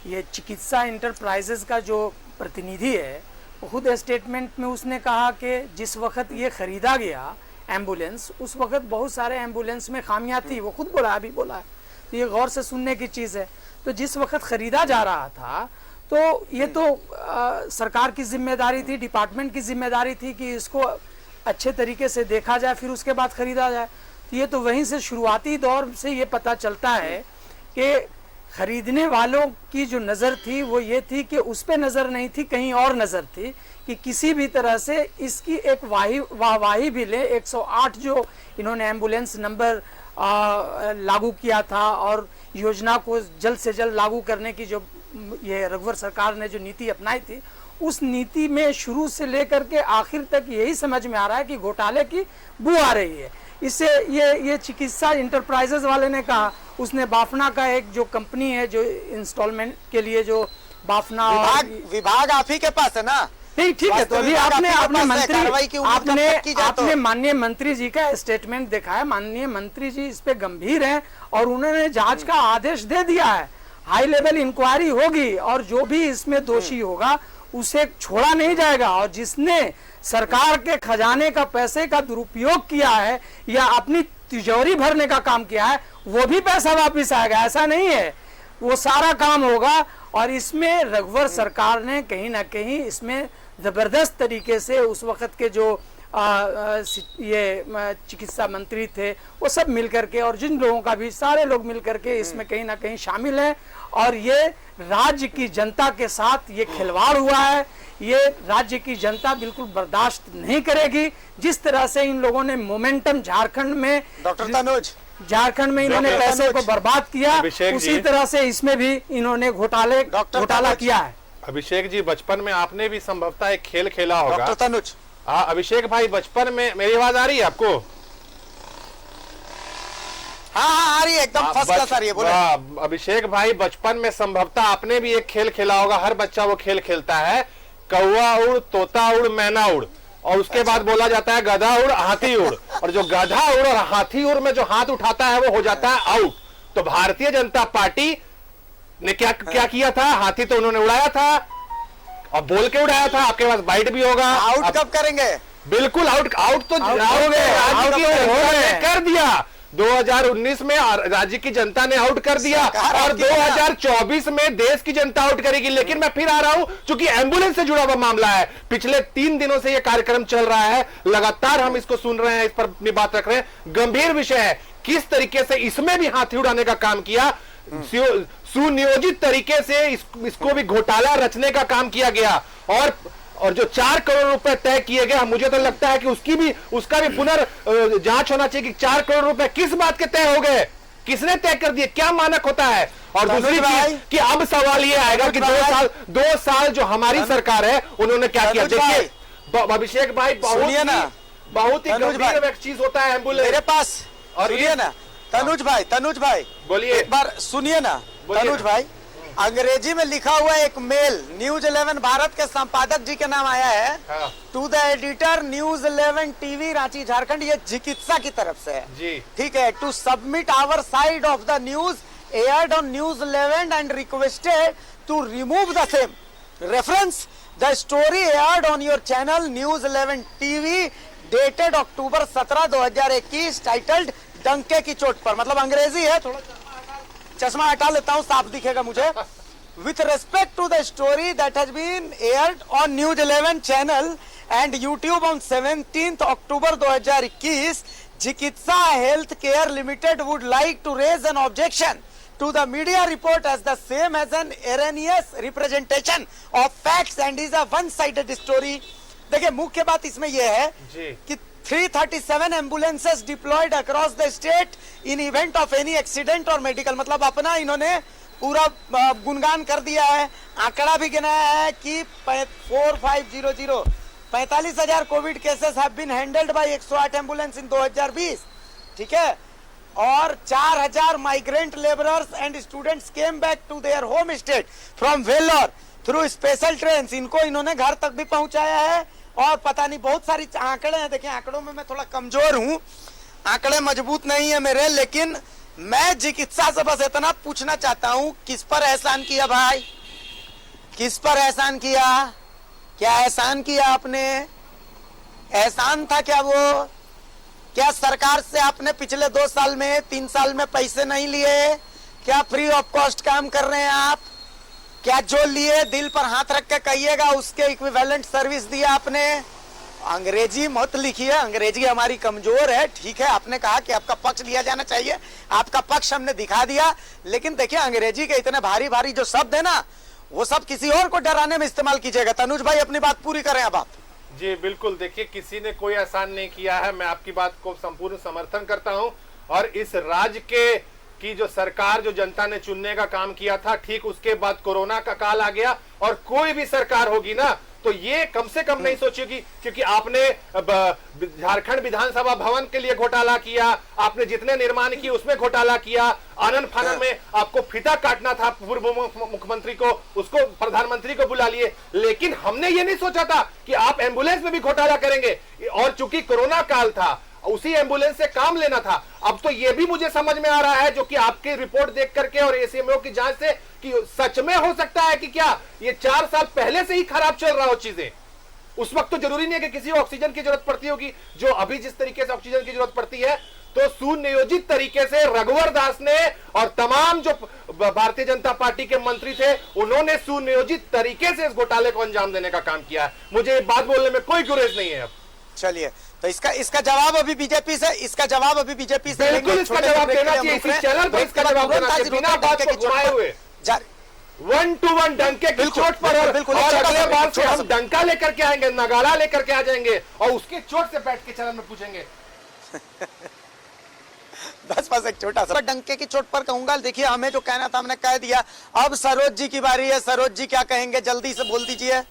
ये चिकित्सा इंटरप्राइजेज का जो प्रतिनिधि है, वो खुद स्टेटमेंट में उसने कहा कि जिस वक्त ये खरीदा गया एम्बुलेंस, उस वक्त बहुत सारे एम्बुलेंस में खामियां थी, वो खुद बोला, अभी बोला है। तो ये गौर से सुनने की चीज़ है। तो जिस वक्त खरीदा जा रहा था, तो ये तो सरकार की जिम्मेदारी थी, डिपार्टमेंट की जिम्मेदारी थी कि इसको अच्छे तरीके से देखा जाए, फिर उसके बाद खरीदा जाए। तो ये तो वहीं से शुरुआती दौर से ये पता चलता है कि खरीदने वालों की जो नज़र थी वो ये थी कि उस पर नज़र नहीं थी, कहीं और नज़र थी कि किसी भी तरह से इसकी एक वाहवाही भी ले। 108 जो इन्होंने एम्बुलेंस नंबर लागू किया था और योजना को जल्द से जल्द लागू करने की जो ये रघुवर सरकार ने जो नीति अपनाई थी, उस नीति में शुरू से लेकर के आखिर तक यही समझ में आ रहा है कि घोटाले की बू आ रही है। इससे ये चिकित्सा इंटरप्राइजेज वाले ने कहा, उसने बाफना का एक जो कंपनी है जो इंस्टॉलमेंट के लिए जो बाफना विभाग आप ही के पास है ना? नहीं, ठीक है। तो अभी आपने माननीय मंत्री जी का स्टेटमेंट देखा है। माननीय मंत्री जी इस पे गंभीर हैं और उन्होंने जांच का आदेश दे दिया है। हाई लेवल इंक्वायरी होगी और जो भी इसमें दोषी होगा उसे छोड़ा नहीं जाएगा, और जिसने सरकार के खजाने का पैसे का दुरुपयोग किया है या अपनी तिजोरी भरने का काम किया है, वो भी पैसा वापस आएगा। ऐसा नहीं है, वो सारा काम होगा। और इसमें रघुवर सरकार ने कहीं ना कहीं इसमें जबरदस्त तरीके से उस वक्त के जो ये चिकित्सा मंत्री थे वो सब मिलकर के, और जिन लोगों का भी, सारे लोग मिलकर के इसमें कहीं ना कहीं शामिल हैं। और ये राज्य की जनता के साथ ये खिलवाड़ हुआ है। ये राज्य की जनता बिल्कुल बर्दाश्त नहीं करेगी। जिस तरह से इन लोगों ने मोमेंटम झारखंड में, डॉक्टर तनुज, झारखंड में इन्होंने पैसे को बर्बाद किया, उसी तरह से इसमें भी इन्होंने घोटाला किया है। अभिषेक जी, बचपन में आपने भी संभवतः एक खेल खेला होगा। डॉक्टर तनुज। हाँ अभिषेक भाई, बचपन में, मेरी आवाज आ रही है आपको? हाँ आ रही है, एकदम फर्स्ट क्लास आ रही है, बोले। अभिषेक भाई, बचपन में संभवतः आपने भी एक खेल खेला होगा। हर बच्चा वो खेल खेलता है, कौवा उड़, तोता उड़, मैना उड़, और उसके बाद बोला जाता है गधा उड़, हाथी उड़, और जो गधा उड़ और हाथी उड़ में जो हाथ उठाता है वो हो जाता है आउट। तो भारतीय जनता पार्टी ने क्या किया था? हाथी तो उन्होंने उड़ाया था और बोल के उड़ाया था। आपके पास बाइट भी होगा। आउट कब करेंगे? बिल्कुल आउट तो कर दिया। 2019 में राज्य की जनता ने आउट कर दिया और 2024 में देश की जनता आउट करेगी। लेकिन मैं फिर आ रहा हूं, क्योंकि एम्बुलेंस से जुड़ा हुआ मामला है। पिछले 3 दिनों से यह कार्यक्रम चल रहा है, लगातार हम इसको सुन रहे हैं, इस पर अपनी बात रख रहे हैं। गंभीर विषय है, किस तरीके से इसमें भी हाथी उड़ाने का काम किया, सुनियोजित तरीके से इसको भी घोटाला रचने का काम किया गया। और जो 4 करोड़ रुपए तय किए गए, मुझे तो लगता है कि उसका भी जांच होना चाहिए कि 4 करोड़ रुपए किस बात के तय हो गए, किसने तय कर दिए, क्या मानक होता है। और दूसरी चीज कि अब सवाल ये आएगा कि 2 साल जो हमारी सरकार है उन्होंने क्या किया। देखिए अभिषेक भाई, बहुत ही गंभीर चीज होता है एम्बुलेंस मेरे पास। और सुनिए ना तनुज भाई बोलिए, एक बार सुनिए ना तनुज भाई, अंग्रेजी में लिखा हुआ एक मेल न्यूज 11 भारत के संपादक जी के नाम आया है, to the editor news 11 TV Ranchi Jharkhand, ये चिकित्सा की तरफ से है जी, ठीक है, to submit our side of the news aired on news 11 and requested to remove the same reference the story aired on your channel news 11 TV dated October 17 2021 titled डंके की चोट पर। मतलब अंग्रेजी है, थोड़ा चश्मा हटा लेता हूं, साफ दिखेगा मुझे। With respect to the story that has been aired on news 11 channel and YouTube on 17 October 2021, Chikitsa health care limited would like to raise an objection to the media report as the same as an erroneous representation of facts and is a one-sided story। देखिए मुख्य बात इसमें यह है कि 337 ambulances deployed across the state in event of any accident और medical, मतलब अपना इन्होंने पूरा गुणगान कर दिया है, आंकड़ा भी गिनाया है कि 45,000 Covid cases have been handled by 108 ambulance in 2020, ठीक है, और 4,000 migrant labourers and students came back to their home state from Vellore through special train, इनको इन्होंने घर तक भी पहुंचाया है। और पता नहीं बहुत सारी आंकड़े हैं, देखिए आंकड़ों में मैं थोड़ा कमजोर हूं, आंकड़े मजबूत नहीं है मेरे, लेकिन मैं चिकित्सा से बस इतना पूछना चाहता हूं, किस पर एहसान किया भाई, किस पर एहसान किया, क्या एहसान किया आपने, एहसान था क्या वो, क्या सरकार से आपने पिछले 2 साल में 3 साल में पैसे नहीं लिए, क्या फ्री ऑफ कॉस्ट काम कर रहे हैं आप, क्या जो लिए दिल पर हाथ रख के कहिएगा उसके इक्विवेलेंट सर्विस दिया आपने। अंग्रेजी मत लिखिए, अंग्रेजी हमारी कमजोर है, ठीक है, आपने कहा कि आपका पक्ष लिया जाना चाहिए, आपका पक्ष हमने दिखा दिया, लेकिन देखिए अंग्रेजी के इतने भारी भारी जो शब्द है ना, वो सब किसी और को डराने में इस्तेमाल कीजिएगा। तनुज भाई अपनी बात पूरी करें अब आप। जी बिल्कुल, देखिए किसी ने कोई एहसान नहीं किया है, मैं आपकी बात को संपूर्ण समर्थन करता हूं। और इस राज्य की जो सरकार, जो जनता ने चुनने का काम किया था, ठीक उसके बाद कोरोना का काल आ गया, और कोई भी सरकार होगी ना तो ये कम से कम नहीं सोचेगी, क्योंकि आपने झारखंड विधानसभा भवन के लिए घोटाला किया, आपने जितने निर्माण किए उसमें घोटाला किया, आनंद फानन में आपको फीता काटना था पूर्व मुख्यमंत्री को, उसको प्रधानमंत्री को बुला लिए, लेकिन हमने ये नहीं सोचा था कि आप एम्बुलेंस में भी घोटाला करेंगे। और चूंकि कोरोना काल था, उसी एम्बुलेंस से काम लेना था। अब तो ये भी मुझे समझ में आ रहा है, जो कि आपकी रिपोर्ट देख करके और एसीएमओ की जांच से, कि सच में हो सकता है कि क्या ये 4 साल पहले से ही खराब चल रहा हो चीजें। उस वक्त तो जरूरी नहीं है कि किसी ऑक्सीजन की जरूरत पड़ती होगी, जो अभी जिस तरीके से ऑक्सीजन की जरूरत पड़ती है, तो सुनियोजित तरीके से रघुवर दास ने और तमाम जो भारतीय जनता पार्टी के मंत्री थे, उन्होंने सुनियोजित तरीके से इस घोटाले को अंजाम देने का काम किया है। मुझे ये बात बोलने में कोई गुरेज नहीं है। अब चलिए, तो इसका जवाब अभी बीजेपी से, इसका जवाब अभी बीजेपी से बिल्कुल इसका जवाब देना चाहिए, इसी चैनल पर इसका जवाब देना चाहिए, बिना बात को घुमाए हुए 1 to 1 डंके की चोट पर। और अगले बार से हम डंका लेकर के आएंगे, नगाड़ा लेकर के आ जाएंगे, और उसकी चोट से बैठ के चैनल में पूछेंगे। बस एक छोटा सा डंके की चोट पर कहूंगा। देखिए हमें जो कहना था हमने कह दिया, अब सरोज जी की बारी है, सरोज जी क्या कहेंगे, जल्दी से बोल दीजिए।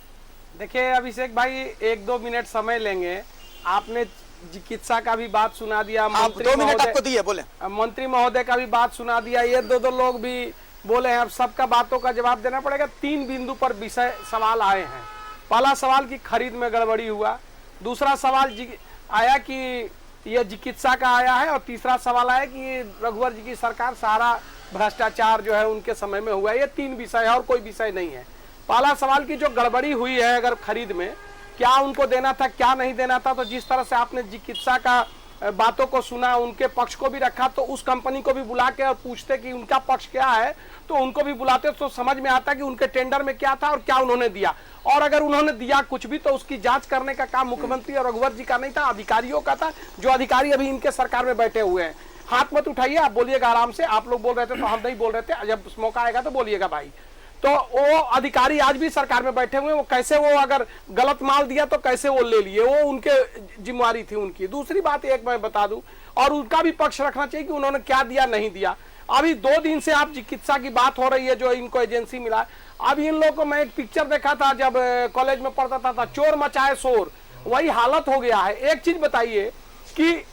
देखिए अभिषेक भाई 1-2 मिनट समय लेंगे, आपने चिकित्सा का भी बात सुना दिया, आप 2 मिनट आपको दिए, बोले मंत्री महोदय का भी बात सुना दिया, ये 2 लोग भी बोले हैं, अब सबका बातों का जवाब देना पड़ेगा। 3 बिंदु पर विषय सवाल आए हैं। पहला सवाल कि खरीद में गड़बड़ी हुआ, दूसरा सवाल आया कि यह चिकित्सा का आया है, और तीसरा सवाल आया कि रघुवर जी की सरकार सारा भ्रष्टाचार जो है उनके समय में हुआ है। ये 3 विषय है और कोई विषय नहीं है। पहला सवाल की जो गड़बड़ी हुई है अगर खरीद में, क्या उनको देना था क्या नहीं देना था, तो जिस तरह से आपने चिकित्सा का बातों को सुना, उनके पक्ष को भी रखा, तो उस कंपनी को भी बुला के और पूछते कि उनका पक्ष क्या है, तो उनको भी बुलाते तो समझ में आता कि उनके टेंडर में क्या था और क्या उन्होंने दिया। और अगर उन्होंने दिया कुछ भी तो उसकी जांच करने का काम मुख्यमंत्री और रघुवर जी का नहीं था, अधिकारियों का था, जो अधिकारी अभी इनके सरकार में बैठे हुए हैं। हाथ मत उठाइए, आप बोलिएगा आराम से, आप लोग बोल रहे थे तो हम नहीं बोल रहे थे, जब मौका आएगा तो बोलिएगा भाई। तो वो अधिकारी आज भी सरकार में बैठे हुए, वो कैसे, वो अगर गलत माल दिया तो कैसे वो ले लिए, वो उनके जिम्मेवारी थी उनकी। दूसरी बात एक मैं बता दूं, और उनका भी पक्ष रखना चाहिए कि उन्होंने क्या दिया नहीं दिया। अभी 2 दिन से आप चिकित्सा की बात हो रही है जो इनको एजेंसी मिला। अब इन लोगों को मैं एक पिक्चर देखा था जब कॉलेज में पढ़ता था, चोर मचाए शोर, वही हालत हो गया है। एक चीज बताइए कि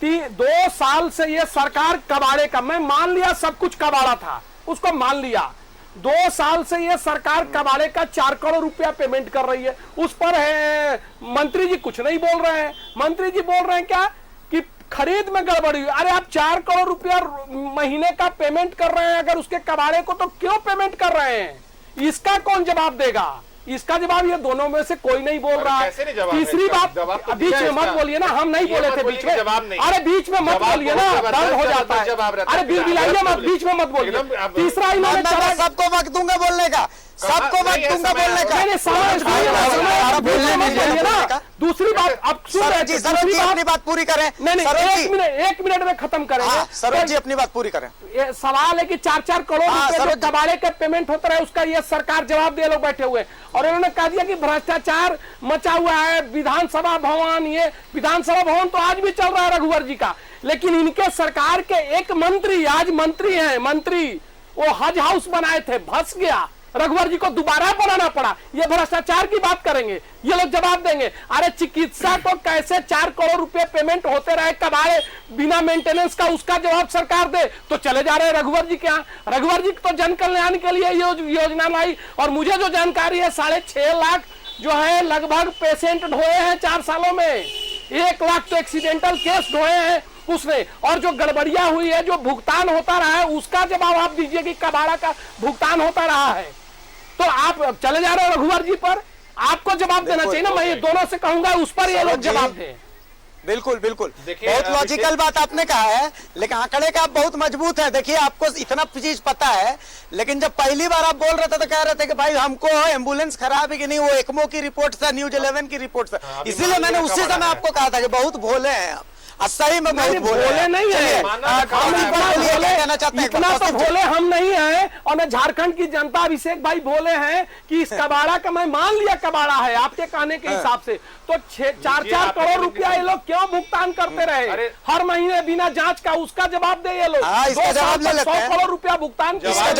2 साल से ये सरकार कबाड़े का, मैं मान लिया सब कुछ कबाड़ा था, उसको मान लिया, 2 साल से ये सरकार कबाड़े का 4 करोड़ रुपया पेमेंट कर रही है। उस पर है मंत्री जी कुछ नहीं बोल रहे हैं। मंत्री जी बोल रहे हैं क्या कि खरीद में गड़बड़ी हुई। अरे आप 4 करोड़ रुपया महीने का पेमेंट कर रहे हैं अगर उसके कबाड़े को, तो क्यों पेमेंट कर रहे हैं? इसका कौन जवाब देगा? इसका जवाब ये दोनों में से कोई नहीं बोल रहा है। तीसरी बात, बीच में मत बोलिए ना, हम नहीं बोले थे बीच में। अरे बीच में मत बोलिए ना, दर्द हो जाता है। अरे बिलबिलाइए मत, बीच में मत बोलिए। तीसरा इन्होंने सबको वक्त दूंगा बोलने का, सबको वक्त दूंगा बोलने का। दूसरी बात, अब सरोज जी अपनी बात पूरी करें। नहीं, 1 मिनट में खत्म करें। सरोज जी अपनी बात पूरी करें। सवाल है कि 4-4 करोड़ रुपए जो कबाड़े के पेमेंट होता रहा है उसका ये सरकार जवाब दे, लोग बैठे हुए। और इन्होंने कह दिया कि भ्रष्टाचार मचा हुआ है विधानसभा भवन। ये विधानसभा भवन तो आज भी चल रहा है रघुवर जी का, लेकिन इनके सरकार के एक मंत्री आज मंत्री हैं, मंत्री वो हज हाउस बनाए थे, फंस गया, रघुवर जी को दोबारा बनाना पड़ा। ये भ्रष्टाचार की बात करेंगे, ये लोग जवाब देंगे। अरे चिकित्सा को कैसे 4 करोड़ रुपए पेमेंट होते रहे कबाड़े बिना मेंटेनेंस का, उसका जवाब सरकार दे। तो चले जा रहे हैं रघुवर जी के यहाँ। रघुवर जी तो जन कल्याण के लिए योजना लाई, और मुझे जो जानकारी है 6.5 लाख जो है लगभग पेशेंट ढोए हैं 4 सालों में। 1 लाख तो एक्सीडेंटल केस ढोए हैं उसने। और जो गड़बड़िया हुई है, जो भुगतान होता रहा है, उसका जवाब आप दीजिए कि कबाड़ा का भुगतान होता रहा है। तो आप चले जा रहे हो रघुवर जी पर, आपको जवाब देना चाहिए ना। मैं ये दोनों से कहूंगा उस पर ये लोग जवाब दें। बिल्कुल बिल्कुल, बहुत लॉजिकल बात आपने कहा है, लेकिन आंकड़े का आप बहुत मजबूत है। देखिए आपको इतना चीज पता है, लेकिन जब पहली बार आप बोल रहे थे तो कह रहे थे कि भाई हमको एम्बुलेंस खराब है कि नहीं, वो एक्मो की रिपोर्ट था, न्यूज 11 की रिपोर्ट था। इसीलिए मैंने उसी समय आपको कहा था कि बहुत भोले हैं आप। सही में बहुत भोले नहीं है, इतना तो भोले हम नहीं है। और न झारखंड की जनता, अभिषेक भाई बोले हैं कि इस कबाड़ा का मैं मान लिया कबाड़ा है आपके कहने के हिसाब से, तो 4-4 करोड़ रुपया ये लोग क्यों भुगतान करते रहे हर महीने बिना जांच का? उसका जवाब दे ये लोग। 100 करोड़ रुपया भुगतान, इसका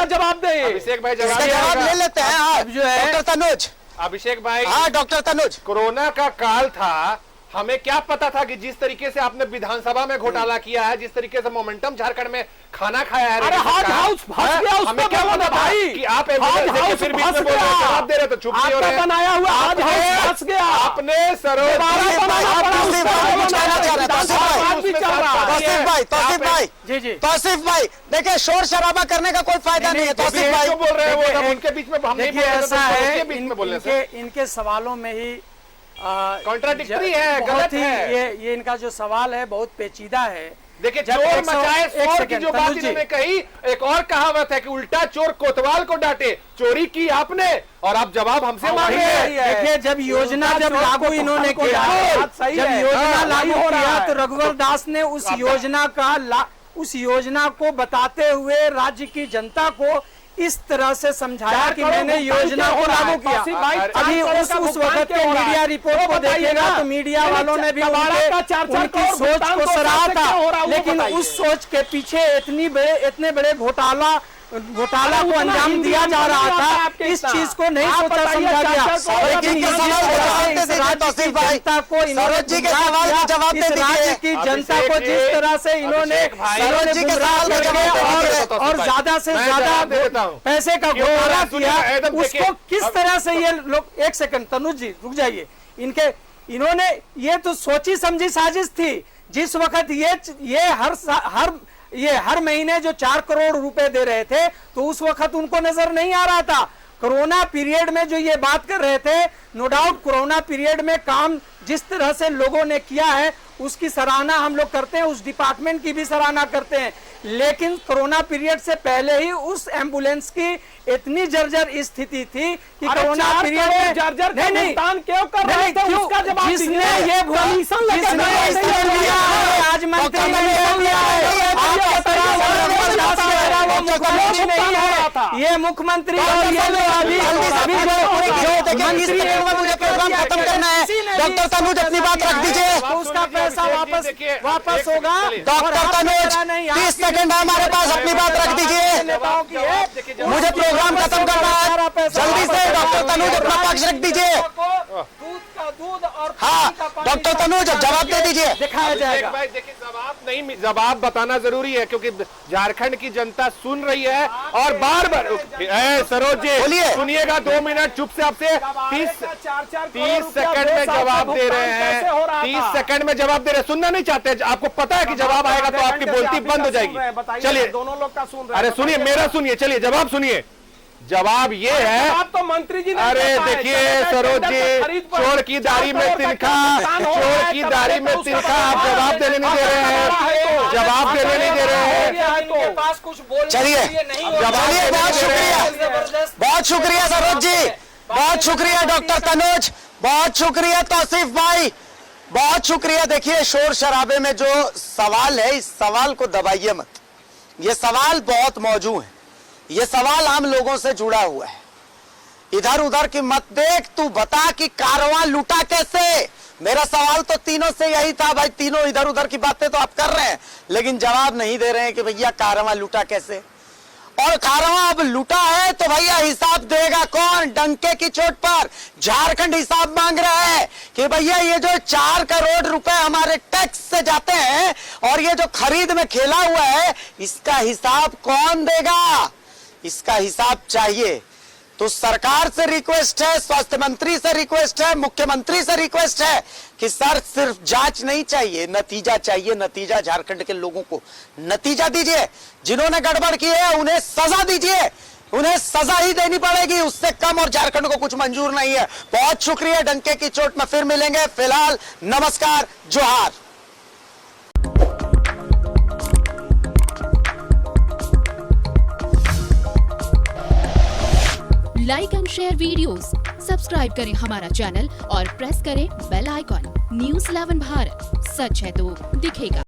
जवाब दे। अभिषेक भाई जवाब ले लेते हैं। डॉक्टर तनुज, अभिषेक भाई, हाँ डॉक्टर तनुज, कोरोना का काल था, हमें क्या पता था कि जिस तरीके से आपने विधानसभा में घोटाला किया है, जिस तरीके से मोमेंटम झारखंड में खाना खाया है। अरे हज हाउस फंस गया, हमें क्या पता भाई कि आप फिर जवाब दे रहे थे, चुप नहीं हो रहे। बनाया हुआ हज हाउस फंस गया। आपने सरोज तौसीफ भाई देखिए, शोर शराबा करने का कोई फायदा नहीं है। तौसीफ भाई बोल रहे हैं, वो उनके बीच में हम नहीं बोल रहे थे, इनके सवालों में ही कॉन्ट्राडिक्टरी है, गलत है। ये इनका जो सवाल है बहुत पेचीदा है। देखिए, चोर मचाए शोर की जो बात इन्होंने कही, एक और कहावत है कि उल्टा चोर कोतवाल को डांटे। चोरी की आपने और आप जवाब हमसे मांगे। देखिए, जब योजना लागू इन्होंने किया, जब योजना लागू किया तो रघुवर दास ने उस योजना को बताते हुए राज्य की जनता को इस तरह से समझाया कि मैंने योजना को लागू किया। अभी उस वक्त के मीडिया रिपोर्ट को देखिएगा तो मीडिया वालों ने भी उनकी सोच को सराहा था, लेकिन उस सोच के पीछे इतने बड़े घोटाला को अंजाम दिया जा रहा था। इस चीज को नहीं सोचा समझा गया। लेकिन जनता को राज्य की जनता को जिस तरह से इन्होंने और ज्यादा से ज्यादा पैसे का घोटाला किया, उसको किस तरह से ये लोग। एक सेकंड तनुज जी रुक जाइए। इन्होंने ये तो सोची समझी साजिश थी। जिस वक्त ये हर महीने जो 4 करोड़ रुपए दे रहे थे, तो उस वक्त उनको नजर नहीं आ रहा था। कोरोना पीरियड में जो ये बात कर रहे थे, नो डाउट कोरोना पीरियड में काम जिस तरह से लोगों ने किया है उसकी सराहना हम लोग करते हैं, उस डिपार्टमेंट की भी सराहना करते हैं। लेकिन कोरोना पीरियड से पहले ही उस एम्बुलेंस की इतनी जर्जर स्थिति थी कि कोरोना पीरियड में जर्जर भुगतान क्यों कर रहे थे उसका जवाब जिसने ये आज मंत्री डॉक्टर तनुज नहीं है, ये मुख्यमंत्री और ये जो अभी मुझे प्रोग्राम खत्म करना है। डॉक्टर तनुज अपनी बात रख दीजिए। उसका पैसा वापस होगा। डॉक्टर तनुज 30 सेकंड है हमारे पास, अपनी बात रख दीजिए। मुझे प्रोग्राम खत्म करना है, जल्दी से डॉक्टर तनुज अपना पक्ष रख दीजिए। दूध और हाँ डॉक्टर तनुज जवाब दे दीजिए। दिखाया जाएगा। भाई देखिए, जवाब बताना जरूरी है क्योंकि झारखंड की जनता सुन रही है और बार बार सरोज जी बोलिए। सुनिएगा, 2 मिनट चुप से आपसे 30 सेकंड में जवाब दे रहे हैं। 30 सेकंड में जवाब दे रहे हैं, सुनना नहीं चाहते। आपको पता है कि जवाब आएगा तो आपकी बोलती बंद हो जाएगी। चलिए दोनों लोग का सुन रहे हैं। अरे सुनिए, मेरा सुनिए, चलिए जवाब सुनिए। जवाब ये है, आप तो मंत्री जी ने अरे देखिए सरोज जी, चोर की दाढ़ी में तिनका, चोर की दाढ़ी में तिनका, आप जवाब देने नहीं दे रहे हैं, जवाब देने नहीं दे रहे हैं। पास कुछ बोलने चलिए चलिए, बहुत शुक्रिया, बहुत शुक्रिया सरोज जी, बहुत शुक्रिया डॉक्टर तनुज, बहुत शुक्रिया तौसीफ भाई, बहुत शुक्रिया। देखिए शोर शराबे में जो सवाल है, इस सवाल को दबाइए मत। ये सवाल बहुत मौजूद है, ये सवाल हम लोगों से जुड़ा हुआ है। इधर उधर की मत देख, तू बता कि कारवां लूटा कैसे। मेरा सवाल तो तीनों से यही था भाई, तीनों इधर उधर की बातें तो आप कर रहे हैं लेकिन जवाब नहीं दे रहे हैं कि भैया कारवां लूटा कैसे। और कारवां अब लूटा है तो भैया हिसाब देगा कौन? डंके की चोट पर झारखंड हिसाब मांग रहा है कि भैया ये जो 4 करोड़ रुपए हमारे टैक्स से जाते हैं और ये जो खरीद में खेला हुआ है, इसका हिसाब कौन देगा? इसका हिसाब चाहिए। तो सरकार से रिक्वेस्ट है, स्वास्थ्य मंत्री से रिक्वेस्ट है, मुख्यमंत्री से रिक्वेस्ट है कि सर सिर्फ जांच नहीं चाहिए, नतीजा चाहिए। नतीजा झारखंड के लोगों को नतीजा दीजिए। जिन्होंने गड़बड़ की है उन्हें सजा दीजिए, उन्हें सजा ही देनी पड़ेगी, उससे कम और झारखंड को कुछ मंजूर नहीं है। बहुत शुक्रिया। डंके की चोट में फिर मिलेंगे। फिलहाल नमस्कार, जोहार। Like and share videos, subscribe करें हमारा चैनल और प्रेस करें बेल आइकॉन। न्यूज़ 11 भारत, सच है तो दिखेगा।